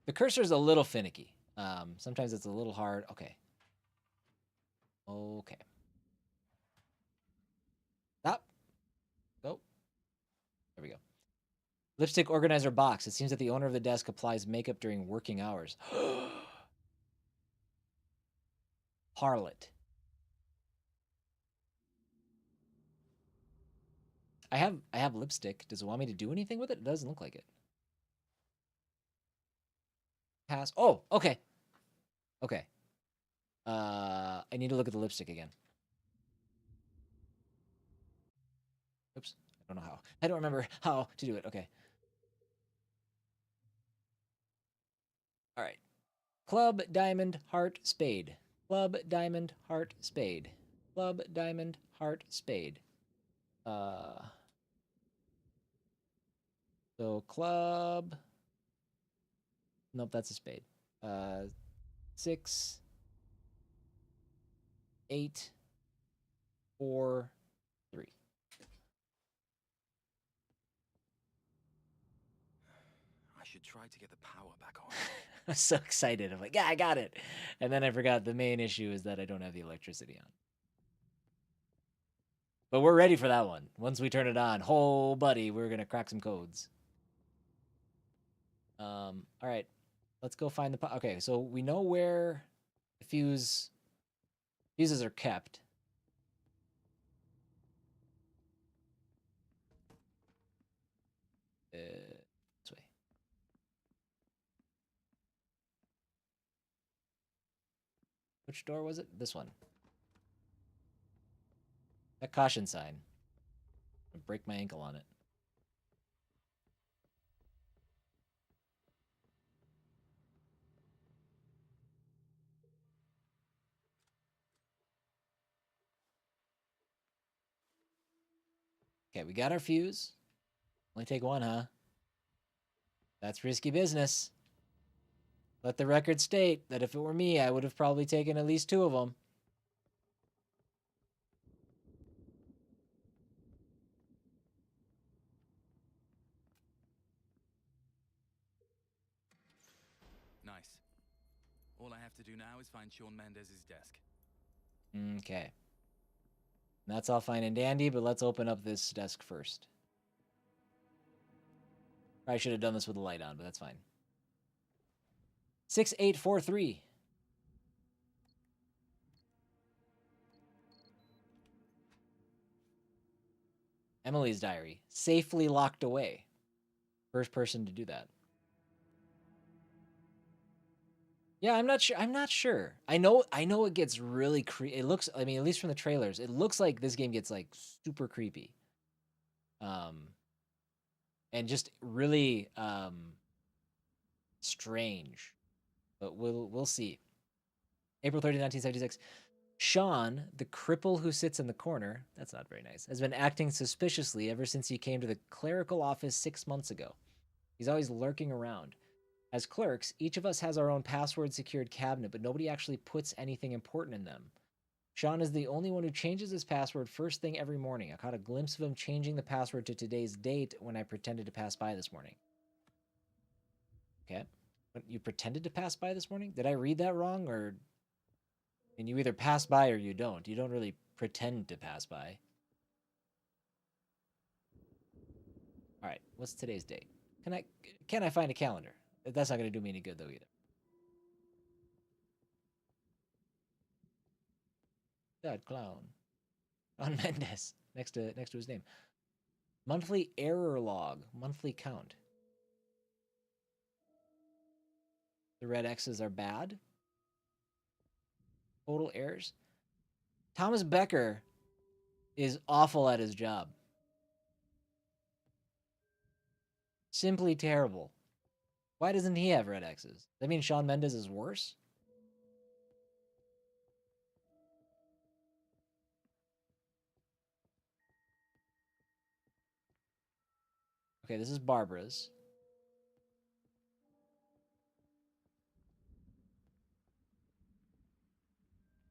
The cursor is a little finicky. Sometimes it's a little hard. Okay. Okay. Stop. Go. There we go. Lipstick organizer box. It seems that the owner of the desk applies makeup during working hours. Harlot. I have lipstick. Does it want me to do anything with it? It doesn't look like it. Pass. Oh, okay. Okay. I need to look at the lipstick again. Oops. I don't know how. I don't remember how to do it. Okay. All right. Club, diamond, heart, spade. Club, diamond, heart, spade. Club, diamond, heart, spade. So club. Nope, that's a spade. 6, 8, 4, 3. I should try to get the power back on. I was so excited. I'm like, yeah, I got it. And then I forgot the main issue is that I don't have the electricity on. But we're ready for that one. Once we turn it on, oh, buddy, we're going to crack some codes. All right. Let's go find the... Okay, so we know where the fuses are kept. This way. Which door was it? This one. That caution sign. I'll break my ankle on it. Okay, we got our fuse. Only take one, huh? That's risky business. Let the record state that if it were me, I would have probably taken at least 2 of them. Nice. All I have to do now is find Shawn Mendez's desk. Okay. That's all fine and dandy, but let's open up this desk first. Probably should have done this with the light on, but that's fine. 6843. Emily's diary. Safely locked away. First person to do that. Yeah, I'm not sure. I know it gets really it looks, I mean, at least from the trailers, it looks like this game gets like super creepy. And just really strange. But we'll see. April 30, 1976. Sean, the cripple who sits in the corner, that's not very nice, has been acting suspiciously ever since he came to the clerical office 6 months ago. He's always lurking around. As clerks, each of us has our own password-secured cabinet, but nobody actually puts anything important in them. Sean is the only one who changes his password first thing every morning. I caught a glimpse of him changing the password to today's date when I pretended to pass by this morning. Okay. You pretended to pass by this morning? Did I read that wrong? Or... And you either pass by or you don't. You don't really pretend to pass by. All right. What's today's date? Can I find a calendar? That's not going to do me any good, though, either. That clown. On Mendez. Next to his name. Monthly error log. Monthly count. The red X's are bad. Total errors. Thomas Becker is awful at his job. Simply terrible. Why doesn't he have red X's? Does that mean Shawn Mendes is worse? Okay, this is Barbara's.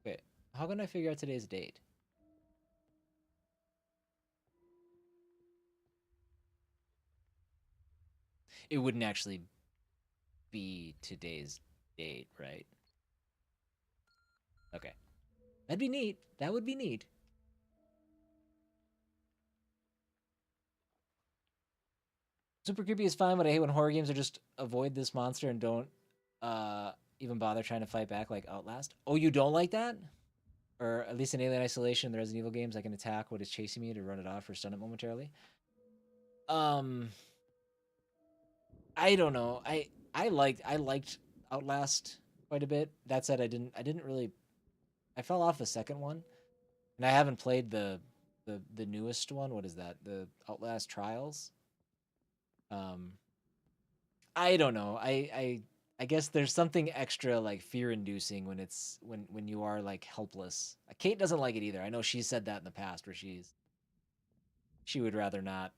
Wait, how can I figure out today's date? It wouldn't actually be today's date, right? Okay. That'd be neat. That would be neat. Super creepy is fine, but I hate when horror games are just avoid this monster and don't even bother trying to fight back like Outlast. Oh, you don't like that? Or at least in Alien Isolation, the Resident Evil games, I can attack what is chasing me to run it off or stun it momentarily. I don't know. I liked Outlast quite a bit. That said, I didn't really. I fell off the second one, and I haven't played the newest one. What is that? The Outlast Trials. I don't know. I guess there's something extra like fear-inducing when it's when you are like helpless. Kate doesn't like it either. I know she said that in the past where she would rather not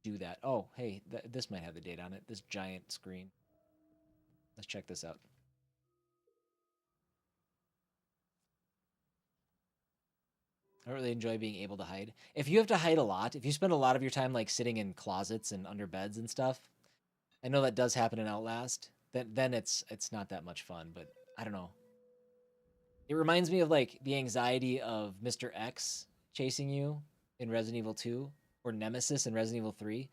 do that. Oh, hey, this might have the date on it. This giant screen. Let's check this out. I really enjoy being able to hide. If you have to hide a lot, if you spend a lot of your time like sitting in closets and under beds and stuff, I know that does happen in Outlast. Then it's not that much fun, but I don't know. It reminds me of like the anxiety of Mr. X chasing you in Resident Evil 2 or Nemesis in Resident Evil 3.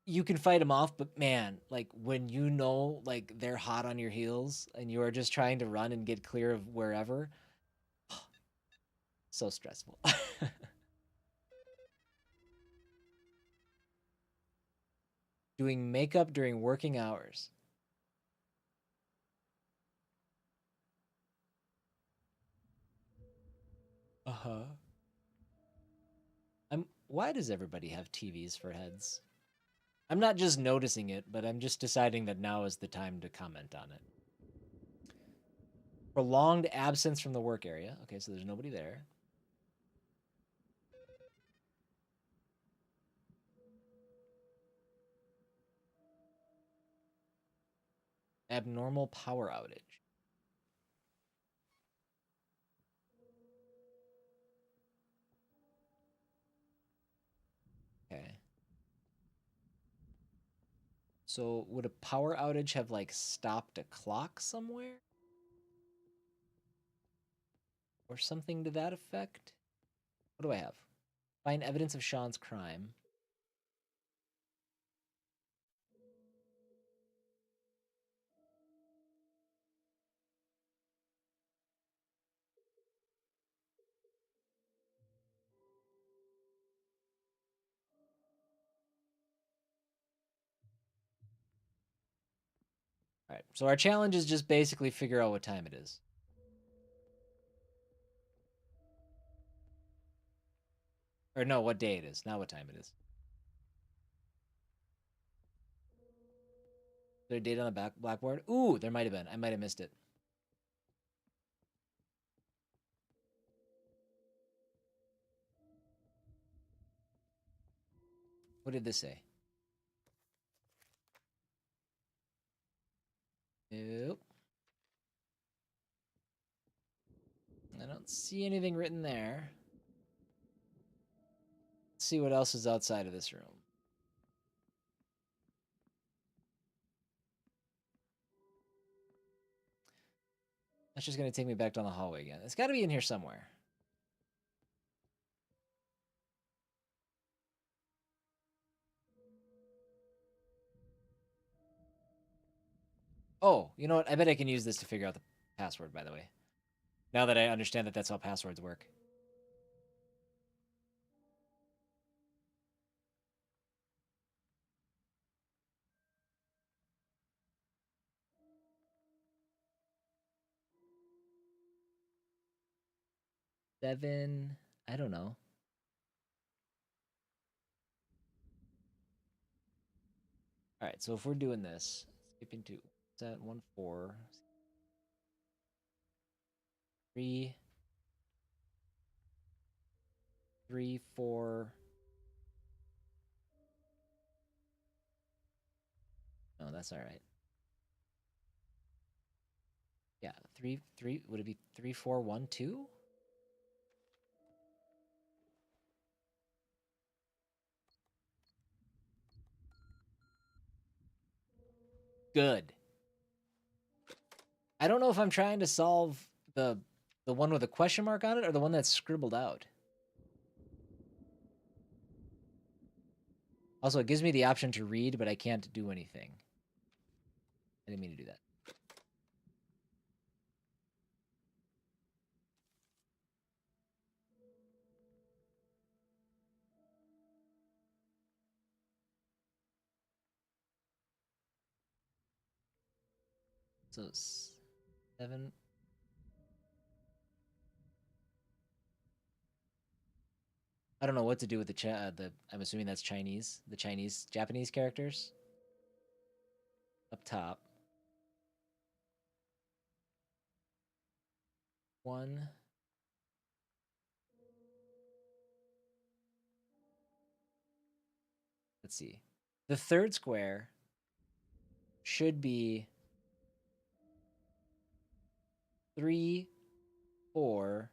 You can fight them off, but man, like when you know like they're hot on your heels and you are just trying to run and get clear of wherever, so stressful. Doing makeup during working hours. Uh-huh. Why does everybody have TVs for heads? I'm not just noticing it, but I'm just deciding that now is the time to comment on it. Prolonged absence from the work area. Okay, so there's nobody there. Abnormal power outage. Okay. So would a power outage have like stopped a clock somewhere? Or something to that effect? What do I have? Find evidence of Sean's crime. All right, so our challenge is just basically figure out what time it is. Or no, what day it is, not what time it is. Is there a date on the blackboard? Ooh, there might have been. I might have missed it. What did this say? Nope. I don't see anything written there. Let's see what else is outside of this room. That's just going to take me back down the hallway again. It's got to be in here somewhere. Oh, you know what? I bet I can use this to figure out the password, by the way. Now that I understand that that's how passwords work. Seven. I don't know. All right, so if we're doing this, skipping to set 1 4 3 3 4. No, that's all right. Yeah, 3 3. Would it be 3 4 1 2? Good. I don't know if I'm trying to solve the one with a question mark on it or the one that's scribbled out. Also, it gives me the option to read, but I can't do anything. I didn't mean to do that. So 7. I don't know what to do with the. I'm assuming that's Chinese. The Chinese Japanese characters up top. 1. Let's see. The third square should be 3 4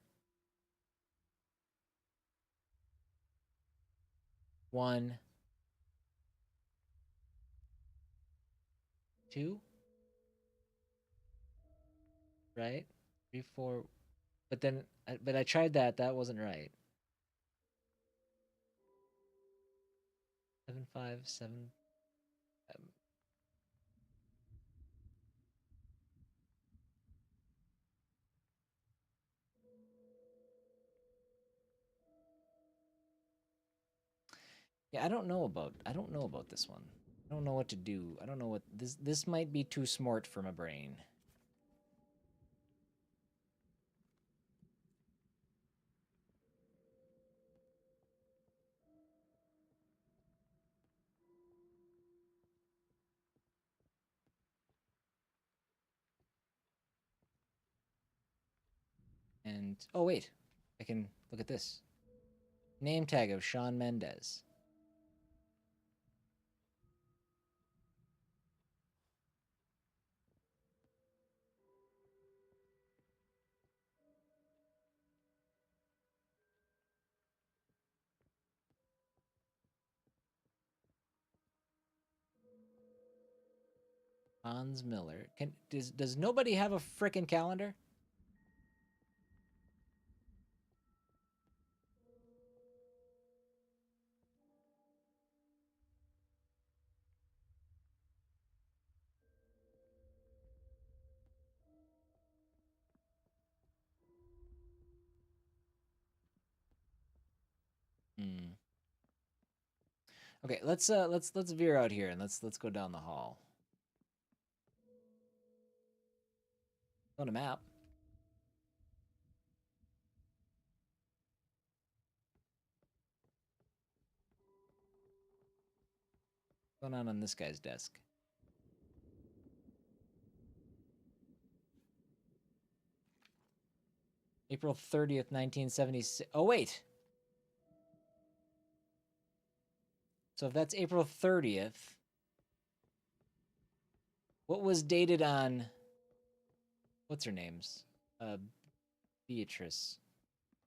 1 2. Right? 3 4. But then, but I tried that. That wasn't right. 7 5 7. Yeah, I don't know about this one. I don't know what to do. I don't know what this might be too smart for my brain. And oh wait, I can look at this. Name tag of Shawn Mendes. Hans Miller. Does nobody have a frickin' calendar? Hmm. Okay, let's veer out here and let's go down the hall. On a map. What's going on this guy's desk? April 30th, 1976. Oh wait. So if that's April 30th, what was dated on what's her name's? Beatrice.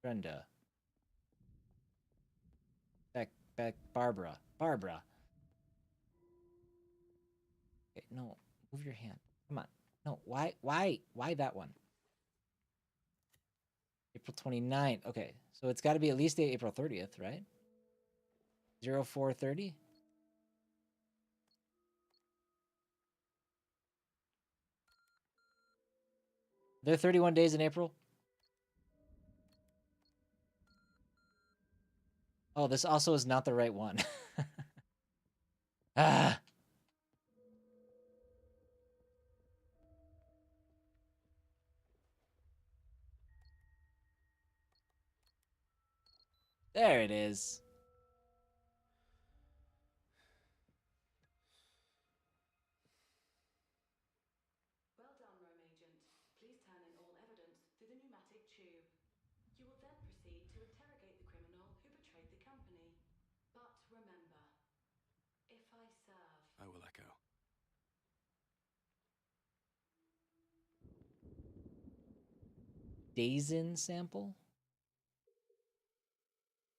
Brenda. Beck Barbara. Barbara. Okay, no. Move your hand. Come on. No, why that one? April 29th. Okay, so it's got to be at least April 30th, right? 0430. There are 31 days in April. Oh, this also is not the right one. Ah. There it is. There it is. 「But remember, if I serve, I will echo. Dazin sample?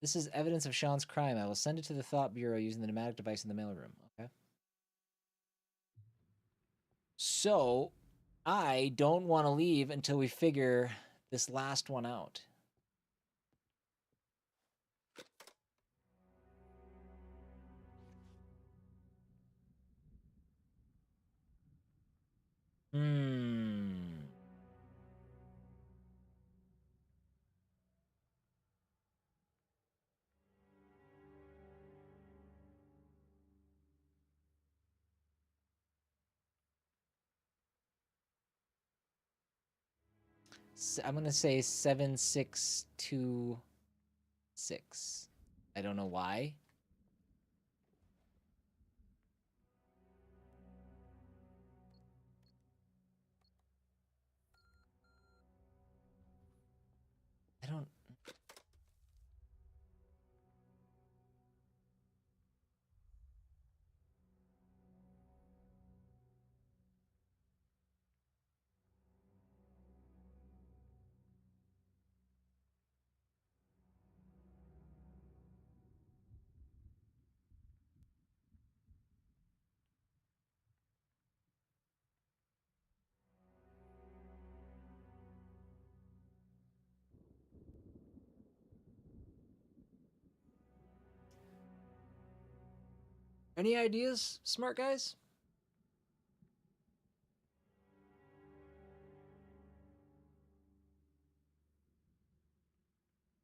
This is evidence of Sean's crime. I will send it to the Thought Bureau using the pneumatic device in the mailroom. Okay. So, I don't want to leave until we figure this last one out. Hmm. I'm going to say 7626. I don't know why. I don't. Any ideas, smart guys?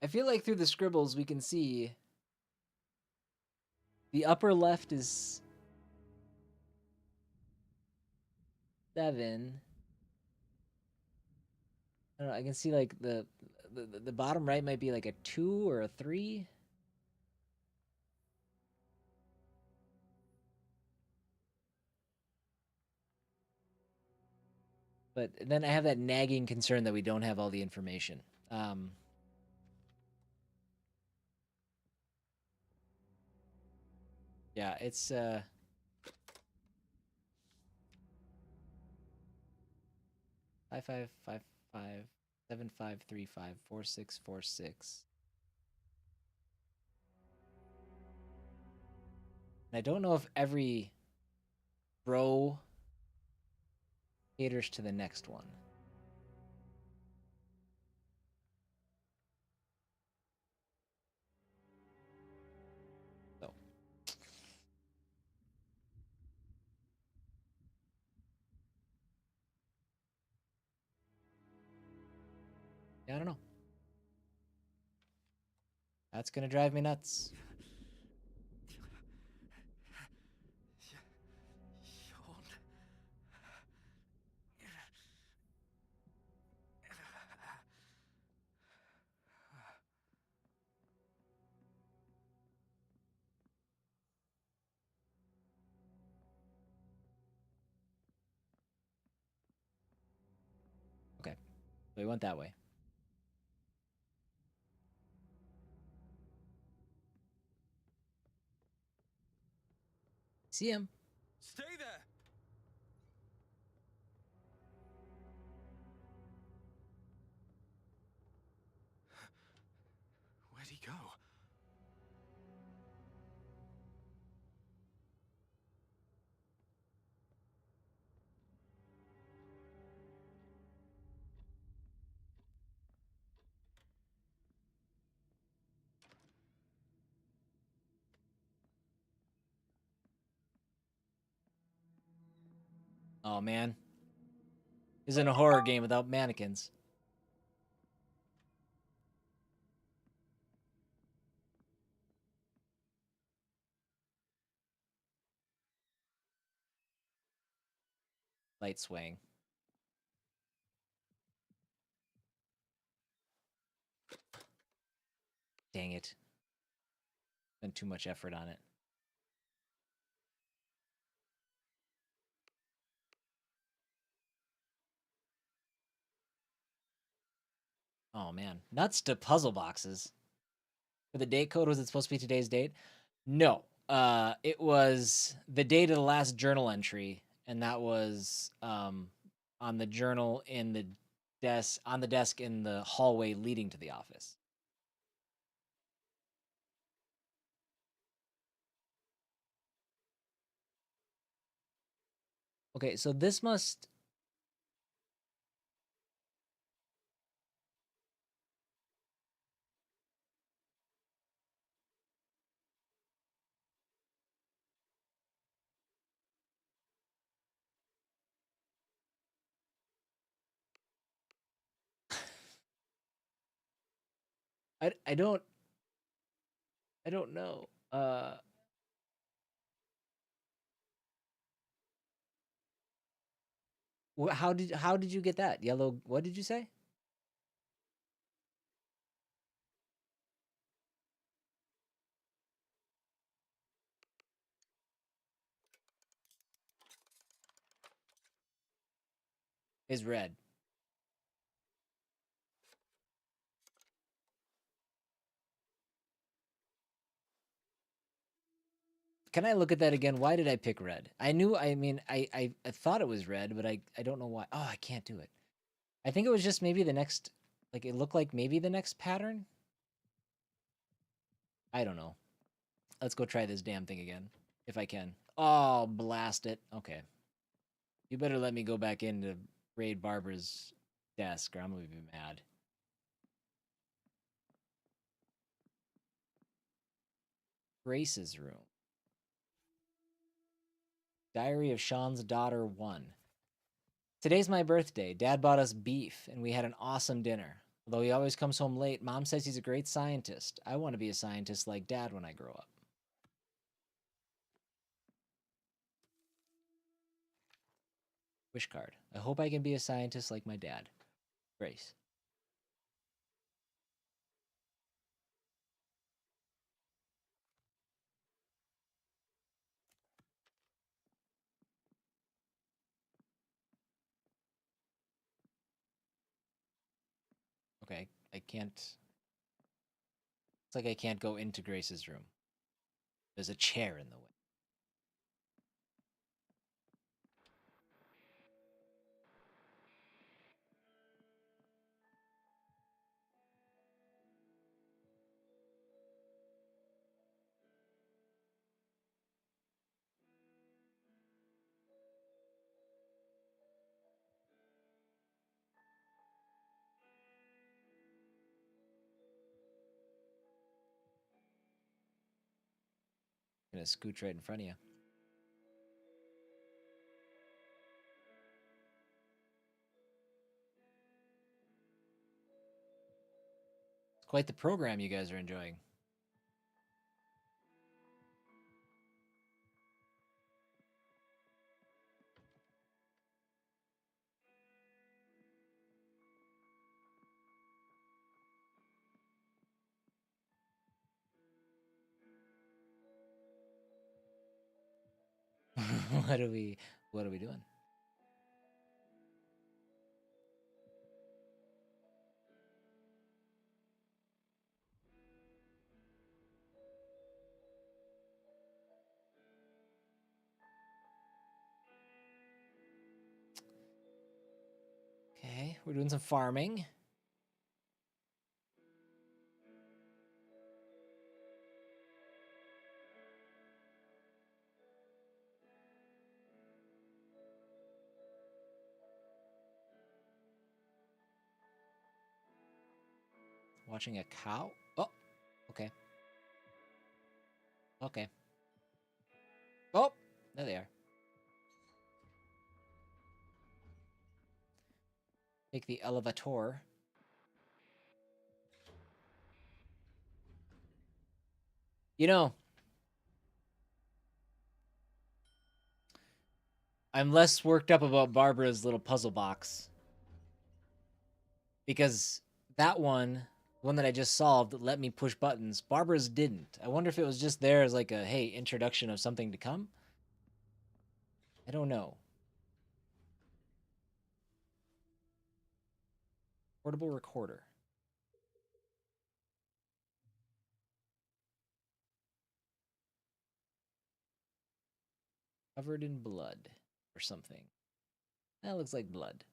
I feel like through the scribbles we can see the upper left is 7. I don't know, I can see like the bottom right might be like a 2 or a 3. But then I have that nagging concern that we don't have all the information. Yeah, it's 555575354646. And I don't know if every row caters to the next one. So yeah, I don't know. That's gonna drive me nuts. Sean. Okay, so we went that way. See him. Stay there! Where'd he go? Oh man, this isn't a horror game without mannequins. Light swaying. Dang it. Spent too much effort on it. Oh man, nuts to puzzle boxes. For the date code, was it supposed to be today's date? No. It was the date of the last journal entry, and that was on the journal in the desk in the hallway leading to the office. Okay, so this must I don't know. How did you get that? Yellow, what did you say? Is red. Can I look at that again? Why did I pick red? I knew, I mean, I thought it was red, but I don't know why. Oh, I can't do it. I think it was just maybe the next, like it looked like maybe the next pattern. I don't know. Let's go try this damn thing again, if I can. Oh, blast it. Okay. You better let me go back in to raid Barbara's desk, or I'm gonna be mad. Grace's room. Diary of Sean's Daughter 1. Today's my birthday. Dad bought us beef, and we had an awesome dinner. Although he always comes home late, Mom says he's a great scientist. I want to be a scientist like Dad when I grow up. Wish card. I hope I can be a scientist like my dad. Grace. Okay, I can't. It's like I can't go into Grace's room. There's a chair in the way. I'm gonna scooch right in front of you. It's quite the program you guys are enjoying. what are we doing? Okay, we're doing some farming. Watching a cow? Oh, okay. Okay. Oh, there they are. Take the elevator. You know, I'm less worked up about Barbara's little puzzle box. Because that one that I just solved, let me push buttons. Barbara's didn't. I wonder if it was just there as like a, hey, introduction of something to come? I don't know. Portable recorder. Covered in blood or something. That looks like blood.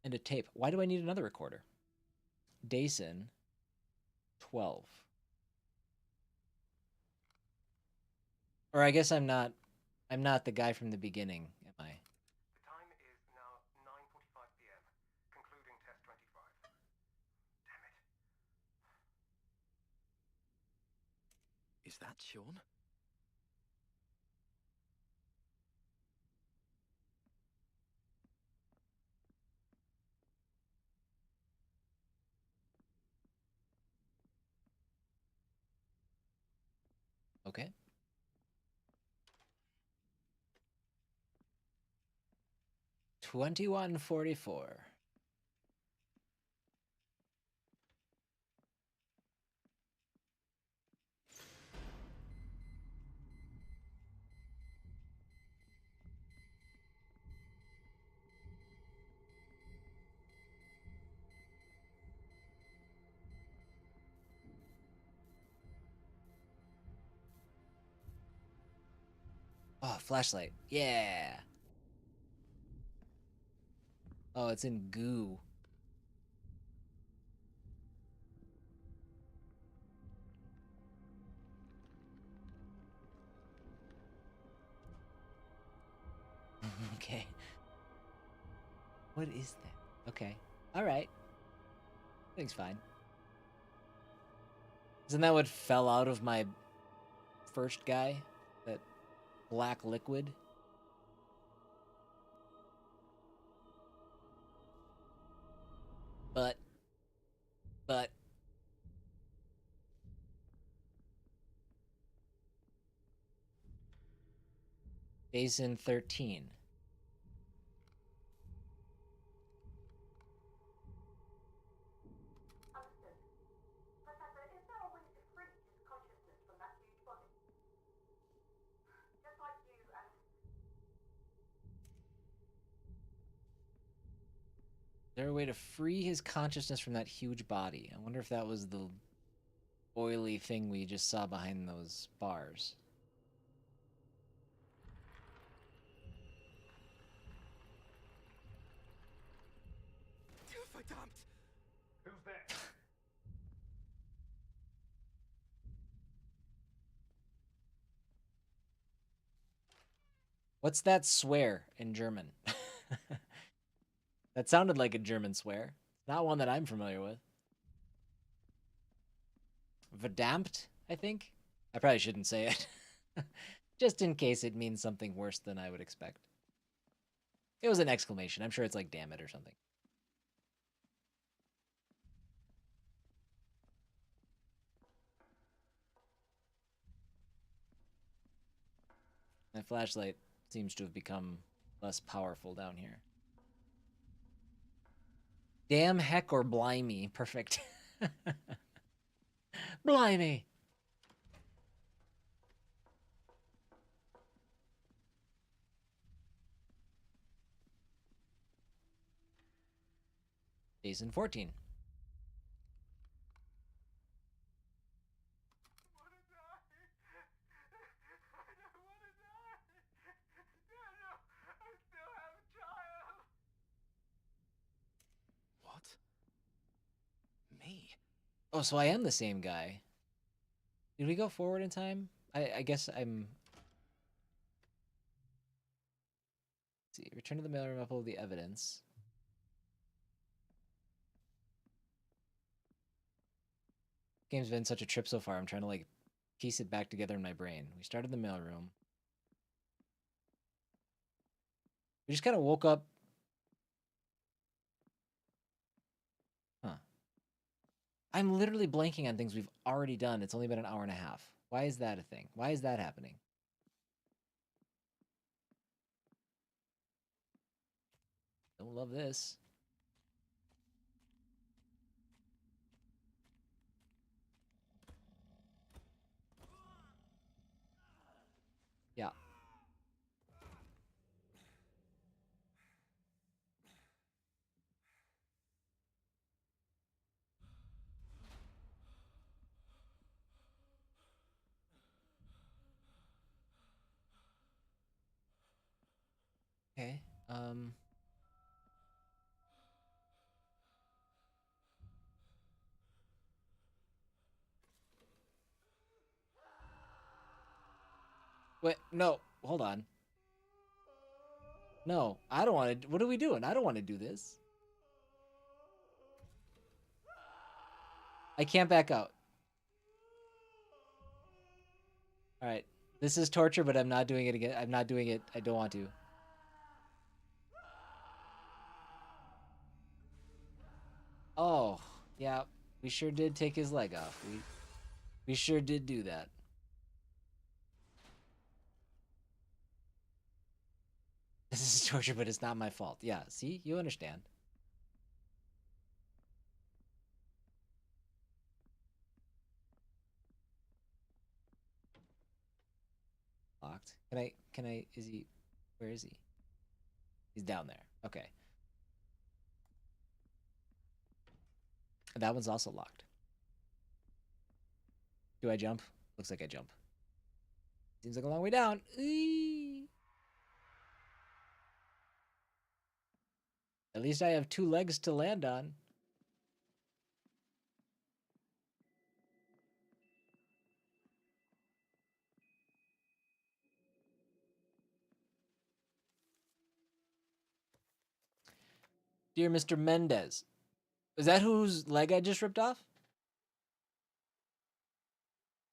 And a tape. Why do I need another recorder? Dason, 12. Or I guess I'm not the guy from the beginning, am I? The time is now 9:45 p.m. Concluding test 25. Damn it. Is that Sean? Okay. $21.44. Oh, flashlight. Yeah. Oh, it's in goo. Okay. What is that? Okay. All right. Thing's fine. Isn't that what fell out of my first guy? That black liquid? But Basin 13. Understood. Professor, is there a way to free his consciousness from that huge body? Just like you and... Is there a way to free his consciousness from that huge body? I wonder if that was the oily thing we just saw behind those bars. Verdammt! Who's there? What's that swear in German? That sounded like a German swear. Not one that I'm familiar with. Verdammt, I think? I probably shouldn't say it. Just in case it means something worse than I would expect. It was an exclamation. I'm sure it's like damn it or something. My flashlight seems to have become less powerful down here. Damn, heck, or blimey. Perfect. Blimey. Jason 14. I want to die. I don't want to die. Daniel, I still have a child. What? Me? Oh, so I am the same guy. Did we go forward in time? I guess I'm... Let's see. Return to the mailroom, upload the evidence. Game's been such a trip so far. I'm trying to like piece it back together in my brain. We started the mailroom. We just kind of woke up. Huh. I'm literally blanking on things we've already done. It's only been an hour and a half. Why is that a thing? Why is that happening? Don't love this. Yeah. Wait, no, hold on. No, I don't want to. What are we doing? I don't want to do this. I can't back out. All right. This is torture, but I'm not doing it again. I'm not doing it. I don't want to. Oh, yeah. We sure did take his leg off. We sure did do that. This is torture, but it's not my fault. Yeah, see? You understand. Locked. Can I, is he, where is he? He's down there. Okay. That one's also locked. Do I jump? Looks like I jump. Seems like a long way down. Eee. At least I have 2 legs to land on. Dear Mr. Mendez. Is that whose leg I just ripped off?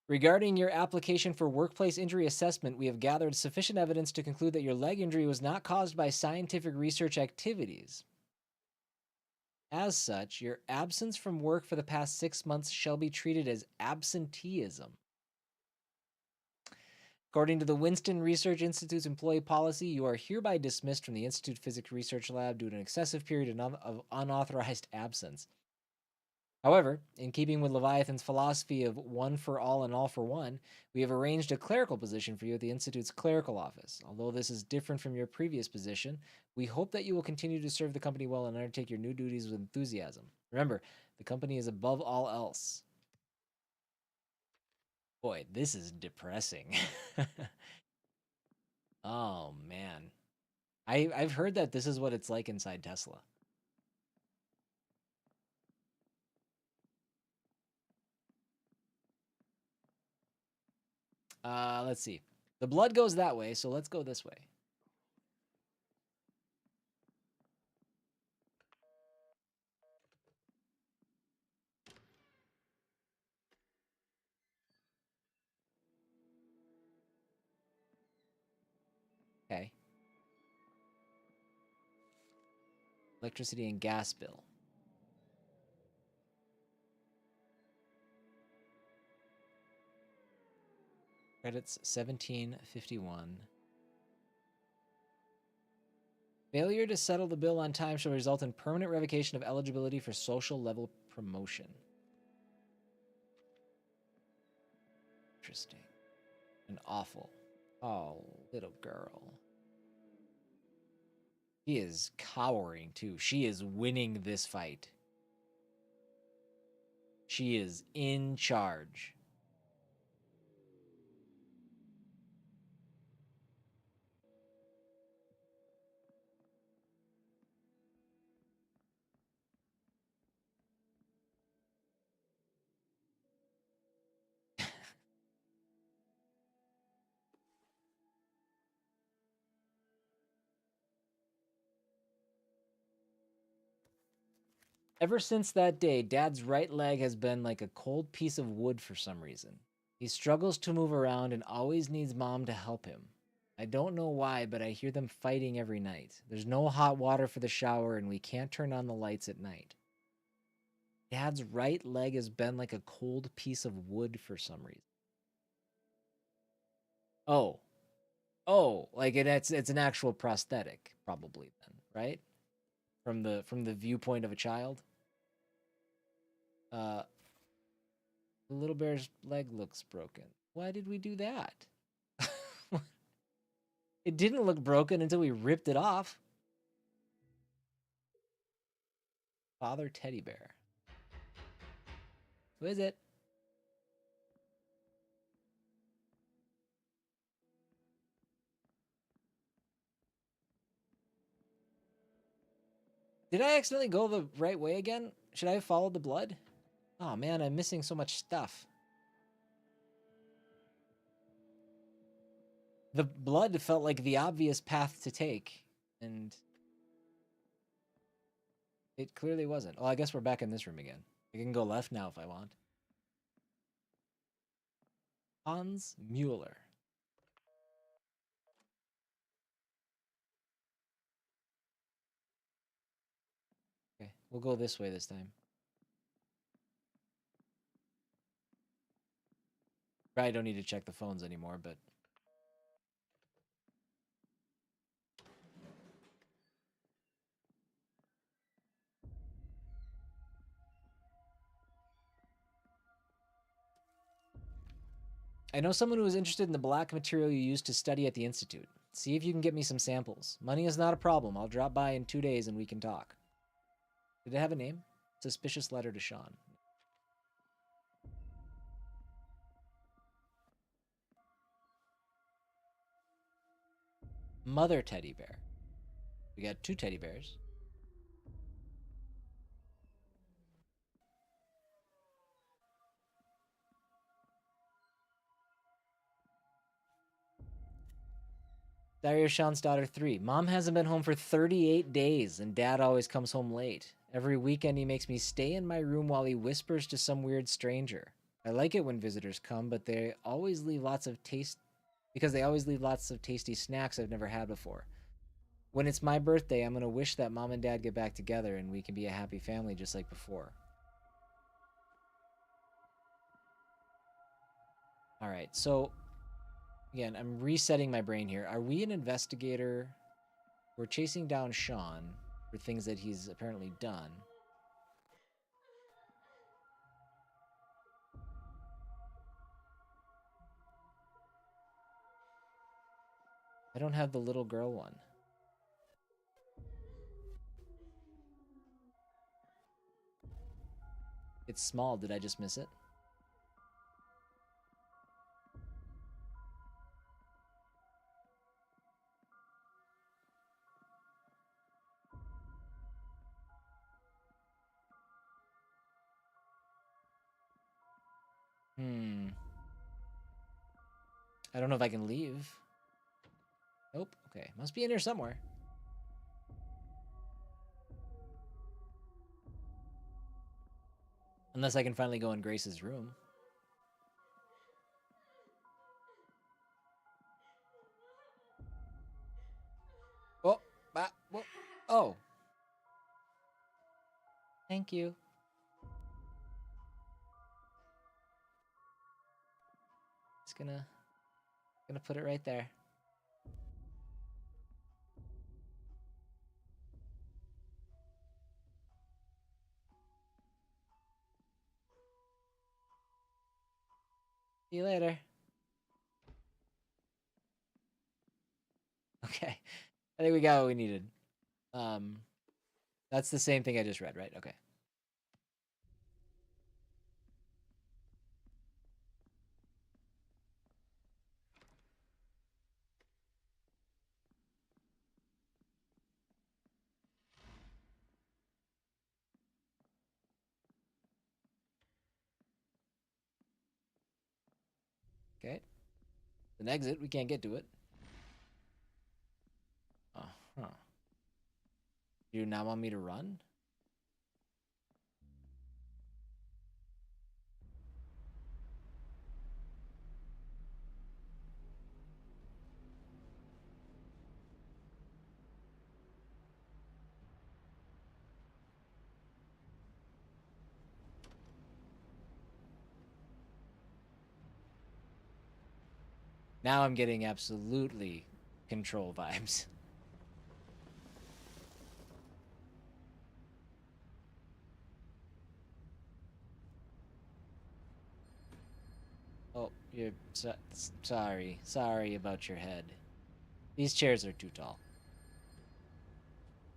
Regarding your application for workplace injury assessment, we have gathered sufficient evidence to conclude that your leg injury was not caused by scientific research activities. As such, your absence from work for the past 6 months shall be treated as absenteeism. According to the Winston Research Institute's employee policy, you are hereby dismissed from the Institute Physics Research Lab due to an excessive period of unauthorized absence. However, in keeping with Leviathan's philosophy of one for all and all for one, we have arranged a clerical position for you at the Institute's clerical office. Although this is different from your previous position, we hope that you will continue to serve the company well and undertake your new duties with enthusiasm. Remember, the company is above all else. Boy, this is depressing. Oh, man. I've heard that this is what it's like inside Tesla. Let's see. The blood goes that way, so let's go this way. Okay. Electricity and gas bill. Credits 1751. Failure to settle the bill on time shall result in permanent revocation of eligibility for social level promotion. Interesting. And awful. Oh, little girl. She is cowering too. She is winning this fight. She is in charge. Ever since that day, Dad's right leg has been like a cold piece of wood for some reason. He struggles to move around and always needs Mom to help him. I don't know why, but I hear them fighting every night. There's no hot water for the shower, and we can't turn on the lights at night. Dad's right leg has been like a cold piece of wood for some reason. Oh, like it's an actual prosthetic, probably then, right? From the viewpoint of a child. The little bear's leg looks broken. Why did we do that? It didn't look broken until we ripped it off. Father Teddy Bear. Who is it? Did I accidentally go the right way again? Should I have followed the blood? Oh man, I'm missing so much stuff. The blood felt like the obvious path to take, and it clearly wasn't. Oh, I guess we're back in this room again. I can go left now if I want. Hans Mueller. Okay, we'll go this way this time. Probably don't need to check the phones anymore, but... I know someone who is interested in the black material you used to study at the Institute. See if you can get me some samples. Money is not a problem. I'll drop by in 2 days and we can talk. Did it have a name? Suspicious letter to Sean. Mother teddy bear. We got 2 teddy bears. Diary of Sean's daughter 3. Mom hasn't been home for 38 days, and Dad always comes home late. Every weekend he makes me stay in my room while he whispers to some weird stranger. I like it when visitors come, but they always leave lots of tasty snacks I've never had before. When it's my birthday, I'm gonna wish that Mom and Dad get back together and we can be a happy family just like before. Alright, so again, I'm resetting my brain here. Are we an investigator? We're chasing down Sean for things that he's apparently done. I don't have the little girl one. It's small. Did I just miss it? I don't know if I can leave. Nope. Okay. Must be in here somewhere. Unless I can finally go in Grace's room. Oh. Oh. Thank you. Just gonna put it right there. See you later. Okay. I think we got what we needed. That's the same thing I just read, right? Okay. Okay. An exit. We can't get to it. Uh-huh. You now want me to run? Now I'm getting absolutely Control vibes. Oh, you're sorry. Sorry about your head. These chairs are too tall.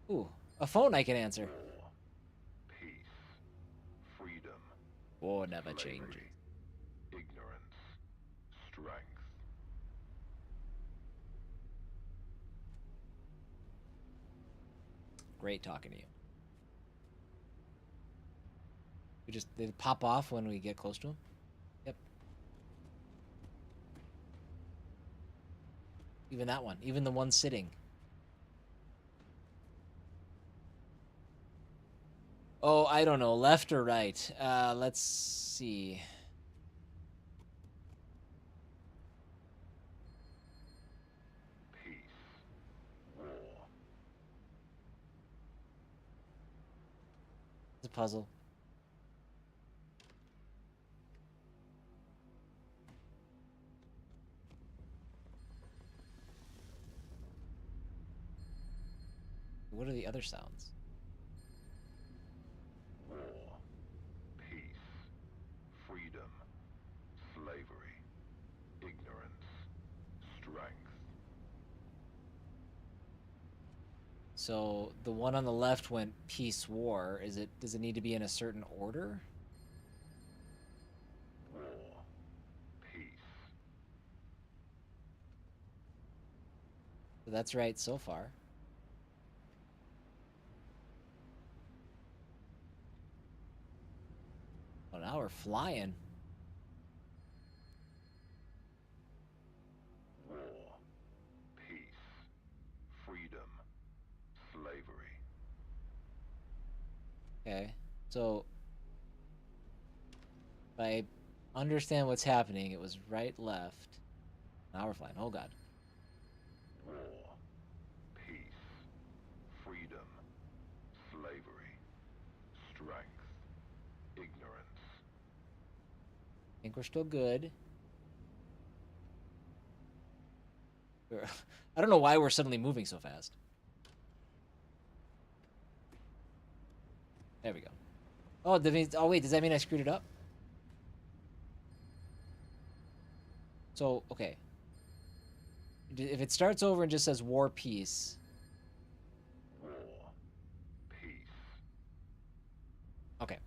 Ooh, a phone I can answer. War, peace, freedom, War never slavery, changes. ignorance, strength. Great talking to you. They pop off when we get close to them. Yep. Even that one. Even the one sitting. Oh, I don't know. Left or right? Let's see. Peace. War. It's a puzzle. What are the other sounds? War. Peace. Freedom. Slavery. Ignorance. Strength. So the one on the left went peace war. Does it need to be in a certain order? War. Peace. So that's right so far. Oh, now we're flying. War. Peace. Freedom. Slavery. Okay. So if I understand what's happening, it was right, left. Now we're flying. Oh god. War. Peace. Freedom. Slavery. Strength. Ignorance. I think we're still good. I don't know why we're suddenly moving so fast. There we go. Oh, oh wait, does that mean I screwed it up? So, okay. If it starts over and just says war, peace. War. Peace. Okay.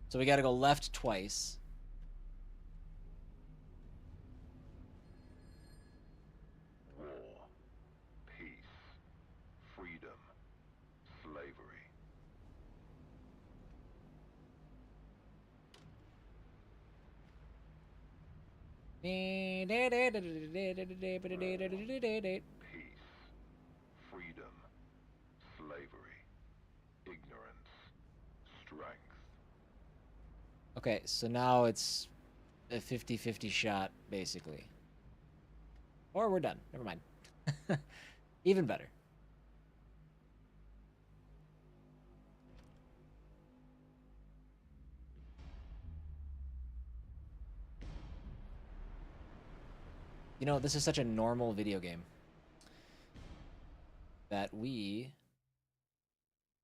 So we gotta go left twice. War. Peace. Freedom. Slavery. Peace. Freedom. Slavery. Ignorance. Strength. Okay, so now it's a 50-50 shot, basically. Or we're done. Never mind. Even better. You know, this is such a normal video game that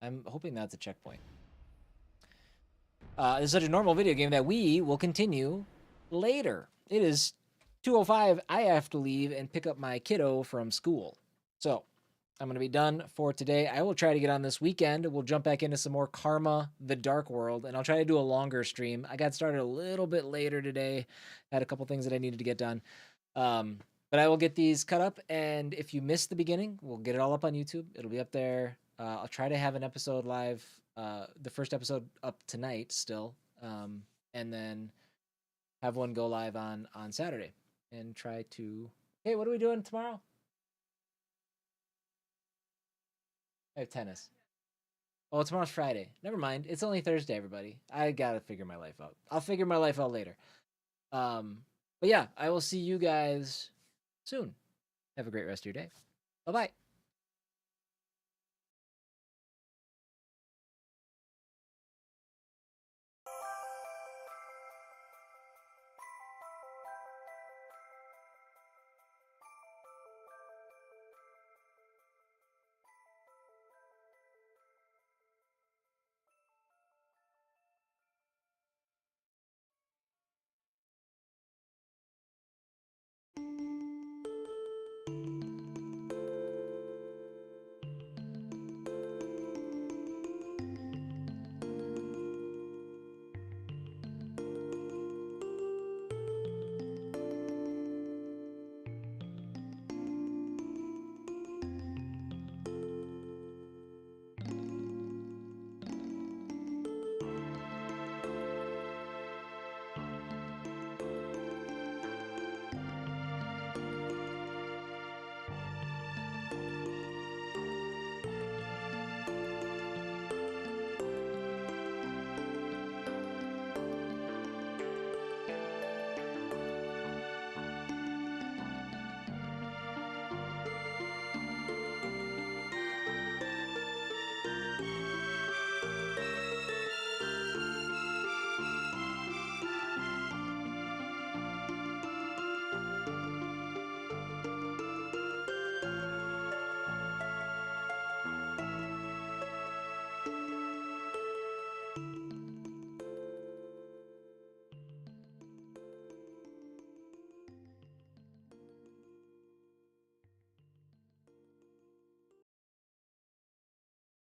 I'm hoping that's a checkpoint. It's such a normal video game that we will continue later. It is 2:05. I have to leave and pick up my kiddo from school. So I'm going to be done for today. I will try to get on this weekend. We'll jump back into some more Karma, The Dark World, and I'll try to do a longer stream. I got started a little bit later today. Had a couple things that I needed to get done. But I will get these cut up, and if you missed the beginning, we'll get it all up on YouTube. It'll be up there. I'll try to have an episode live, the first episode up tonight still, and then have one go live on Saturday, and try to... Hey, what are we doing tomorrow? I have tennis. Oh, tomorrow's Friday. Never mind. It's only Thursday, everybody. I gotta figure my life out. I'll figure my life out later. But yeah, I will see you guys soon. Have a great rest of your day. Bye-bye.